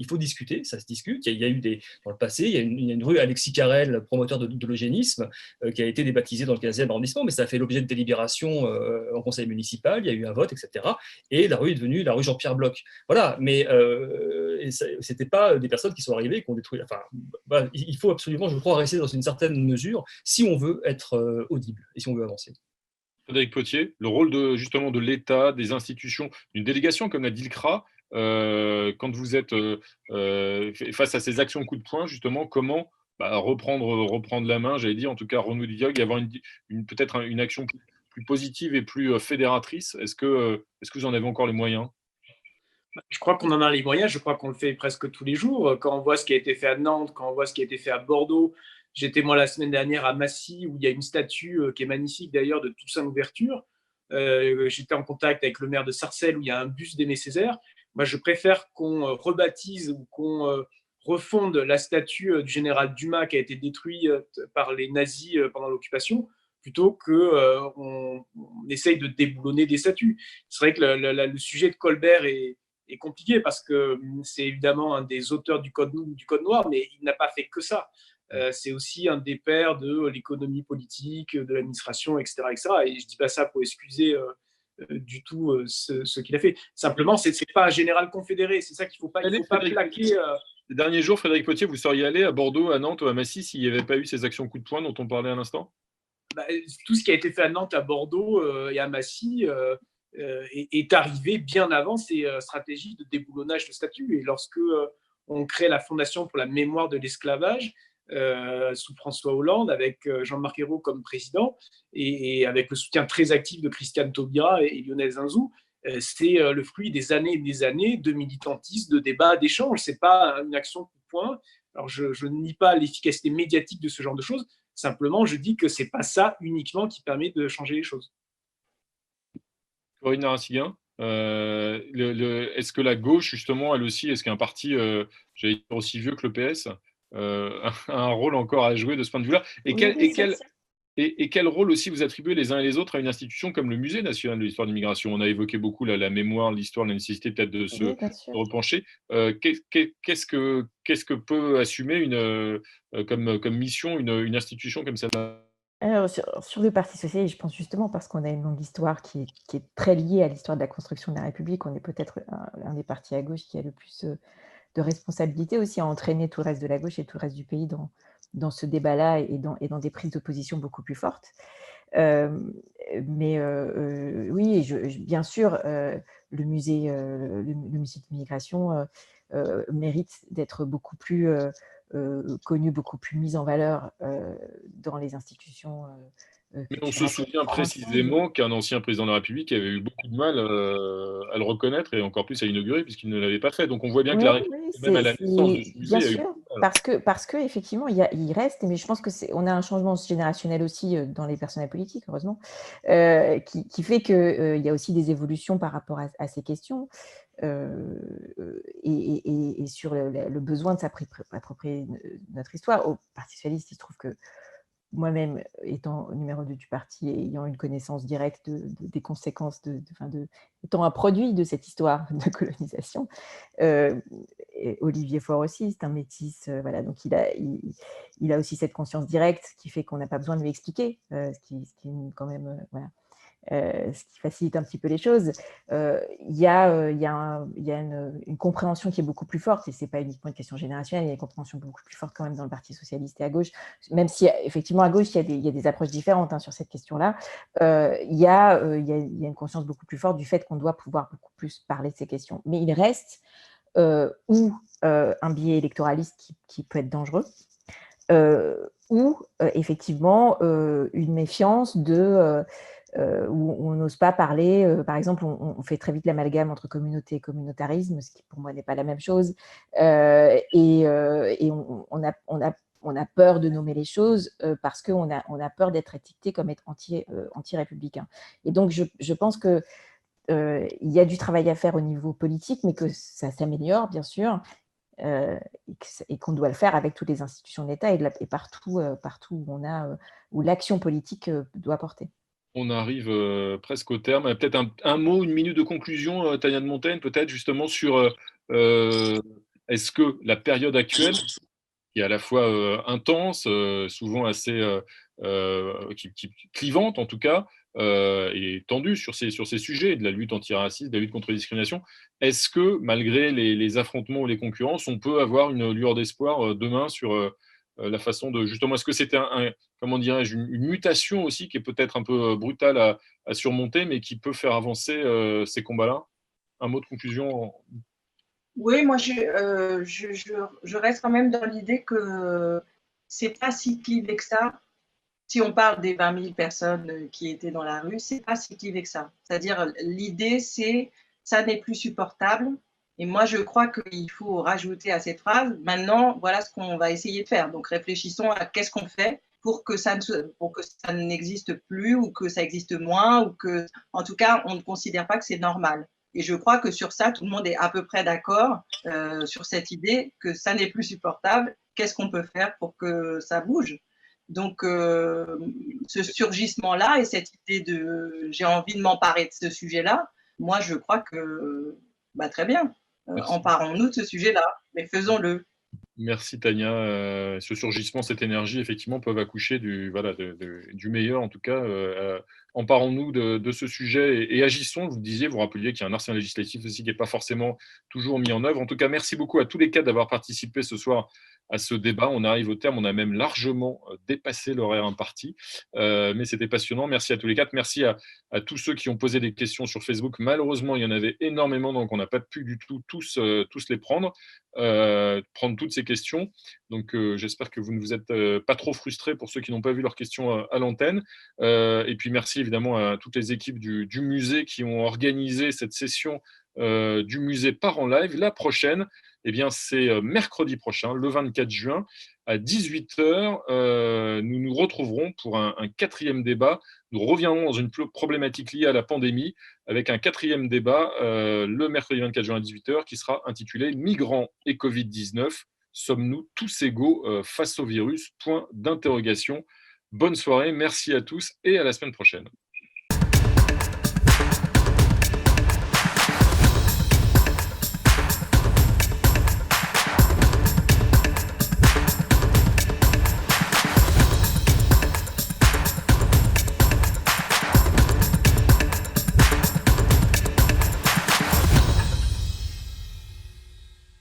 faut discuter, ça se discute. Il y a eu dans le passé, il y a une rue Alexis Carrel, promoteur de l'eugénisme, qui a été débaptisée dans le 15e arrondissement, mais ça a fait l'objet de délibérations en conseil municipal, il y a eu un vote, etc. Et la rue est devenue la rue Jean-Pierre Bloch. Voilà, mais c'était pas des personnes qui sont arrivées et qui ont détruit. Enfin, voilà, il faut absolument, je crois, rester dans une certaine mesure si on veut être audible et si on veut avancer. Frédéric Potier, le rôle justement de l'État, des institutions, d'une délégation comme la DILCRA, quand vous êtes face à ces actions coup de poing, justement, comment reprendre la main, j'allais dire, en tout cas renouer du dialogue, et avoir peut-être une action plus positive et plus fédératrice. Est-ce que vous en avez encore les moyens ? Je crois qu'on en a les moyens, je crois qu'on le fait presque tous les jours. Quand on voit ce qui a été fait à Nantes, quand on voit ce qui a été fait à Bordeaux, j'étais moi la semaine dernière à Massy, où il y a une statue qui est magnifique d'ailleurs de Toussaint Louverture. J'étais en contact avec le maire de Sarcelles, où il y a un buste d'Aimé Césaire. Moi, je préfère qu'on rebaptise ou qu'on refonde la statue du général Dumas qui a été détruite par les nazis pendant l'occupation, plutôt qu'on essaye de déboulonner des statues. C'est vrai que le sujet de Colbert est compliqué parce que c'est évidemment un des auteurs du Code noir, mais il n'a pas fait que ça. C'est aussi un des pères de l'économie politique, de l'administration, etc., etc. Et je ne dis pas ça pour excuser du tout ce qu'il a fait. Simplement, ce n'est pas un général confédéré. C'est ça qu'il ne faut pas plaquer Ces derniers jours, Frédéric Potier, vous seriez allé à Bordeaux, à Nantes ou à Massy s'il n'y avait pas eu ces actions coup de poing dont on parlait à l'instant? Tout ce qui a été fait à Nantes, à Bordeaux et à Massy est arrivé bien avant ces stratégies de déboulonnage de statuts. Et lorsque on crée la Fondation pour la mémoire de l'esclavage, sous François Hollande, avec Jean-Marc Ayrault comme président, et avec le soutien très actif de Christiane Taubira et Lionel Zinzou, c'est le fruit des années et des années de militantisme, de débats, d'échanges. Ce n'est pas une action coup de poing. Alors, je ne nie pas l'efficacité médiatique de ce genre de choses. Simplement, je dis que ce n'est pas ça uniquement qui permet de changer les choses. Corinne Narassiguin, est-ce que la gauche, justement, elle aussi, est-ce qu'un parti, j'allais dire aussi vieux que le PS, a un rôle encore à jouer de ce point de vue-là? Et quel rôle aussi vous attribuez les uns et les autres à une institution comme le Musée national de l'histoire de l'immigration? On a évoqué beaucoup la mémoire, l'histoire, la nécessité peut-être de se repencher. Qu'est-ce que peut assumer comme mission une institution comme celle-là? Alors, sur le Parti socialiste, je pense justement parce qu'on a une longue histoire qui est très liée à l'histoire de la construction de la République, on est peut-être un des partis à gauche qui a le plus de responsabilité aussi à entraîner tout le reste de la gauche et tout le reste du pays dans ce débat-là et dans des prises de position beaucoup plus fortes. Mais oui, bien sûr, le musée de l'immigration mérite d'être beaucoup plus connu, beaucoup plus mis en valeur dans les institutions Mais on se souvient françaises. précisément qu'un ancien président de la République avait eu beaucoup de mal à le reconnaître et encore plus à l'inaugurer puisqu'il ne l'avait pas fait. Donc on voit bien que la République, même à la naissance de ce musée, bien a eu sûr, beaucoup de mal. parce que effectivement, il reste, mais je pense que on a un changement générationnel aussi dans les personnels politiques, heureusement, qui fait qu'il y a aussi des évolutions par rapport à ces questions et sur le besoin de s'approprier notre histoire. Au Parti socialiste, il se trouve que moi-même, étant numéro 2 du parti et ayant une connaissance directe des conséquences, étant un produit de cette histoire de colonisation, et Olivier Faure aussi, c'est un métis, voilà, donc il a aussi cette conscience directe qui fait qu'on n'a pas besoin de lui expliquer, ce qui est quand même, voilà, ce qui facilite un petit peu les choses. Il y a une compréhension qui est beaucoup plus forte, et ce n'est pas uniquement une question générationnelle, il y a une compréhension beaucoup plus forte quand même dans le Parti socialiste et à gauche, même si effectivement à gauche, il y a des approches différentes sur cette question-là. Il y a une conscience beaucoup plus forte du fait qu'on doit pouvoir beaucoup plus parler de ces questions. Mais il reste un biais électoraliste qui peut être dangereux, ou effectivement une méfiance où on n'ose pas parler. Par exemple, on fait très vite l'amalgame entre communauté et communautarisme, ce qui pour moi n'est pas la même chose. Et on a peur de nommer les choses parce qu'on a peur d'être étiqueté comme être anti-républicain. Et donc, je pense que il y a du travail à faire au niveau politique, mais que ça s'améliore, bien sûr, et qu'on doit le faire avec toutes les institutions de l'État et partout où l'action politique doit porter. On arrive presque au terme. Peut-être un mot, une minute de conclusion, Tania de Montaigne, peut-être justement sur est-ce que la période actuelle, qui est à la fois intense, souvent assez clivante en tout cas, et tendue sur ces sujets de la lutte antiraciste, de la lutte contre les discriminations, est-ce que malgré les affrontements ou les concurrences, on peut avoir une lueur d'espoir demain sur la façon de justement, est-ce que c'était comment dirais-je, une mutation aussi qui est peut-être un peu brutale à surmonter, mais qui peut faire avancer ces combats-là? Un mot de conclusion? Oui, moi, je reste quand même dans l'idée que c'est pas si clivé que ça. Si on parle des 20 000 personnes qui étaient dans la rue, c'est pas si clivé que ça. C'est-à-dire, l'idée, c'est ça n'est plus supportable. Et moi, je crois qu'il faut rajouter à cette phrase, maintenant, voilà ce qu'on va essayer de faire. Donc, réfléchissons à qu'est-ce qu'on fait pour que ça n'existe plus ou que ça existe moins ou que, en tout cas, on ne considère pas que c'est normal. Et je crois que sur ça, tout le monde est à peu près d'accord sur cette idée que ça n'est plus supportable. Qu'est-ce qu'on peut faire pour que ça bouge? Donc, ce surgissement-là et cette idée de j'ai envie de m'emparer de ce sujet-là, moi, je crois que très bien. Emparons-nous de ce sujet-là, mais faisons-le. Merci Tania. Ce surgissement, cette énergie, effectivement, peuvent accoucher du meilleur, en tout cas, emparons-nous de ce sujet et agissons. Vous disiez, vous rappeliez qu'il y a un arsenal législatif aussi qui n'est pas forcément toujours mis en œuvre. En tout cas, merci beaucoup à tous les quatre d'avoir participé ce soir à ce débat. On arrive au terme, on a même largement dépassé l'horaire imparti, mais c'était passionnant. Merci à tous les quatre. Merci à tous ceux qui ont posé des questions sur Facebook. Malheureusement, il y en avait énormément, donc on n'a pas pu du tout tous les prendre toutes ces questions. Donc j'espère que vous ne vous êtes pas trop frustrés pour ceux qui n'ont pas vu leurs questions à l'antenne. Et puis merci évidemment à toutes les équipes du musée qui ont organisé cette session du musée par en live. La prochaine, eh bien, c'est mercredi prochain, le 24 juin, à 18h. Nous nous retrouverons pour un quatrième débat. Nous reviendrons dans une problématique liée à la pandémie avec un quatrième débat le mercredi 24 juin à 18h qui sera intitulé « Migrants et Covid-19, sommes-nous tous égaux face au virus ?» Point d'interrogation. Bonne soirée, merci à tous et à la semaine prochaine.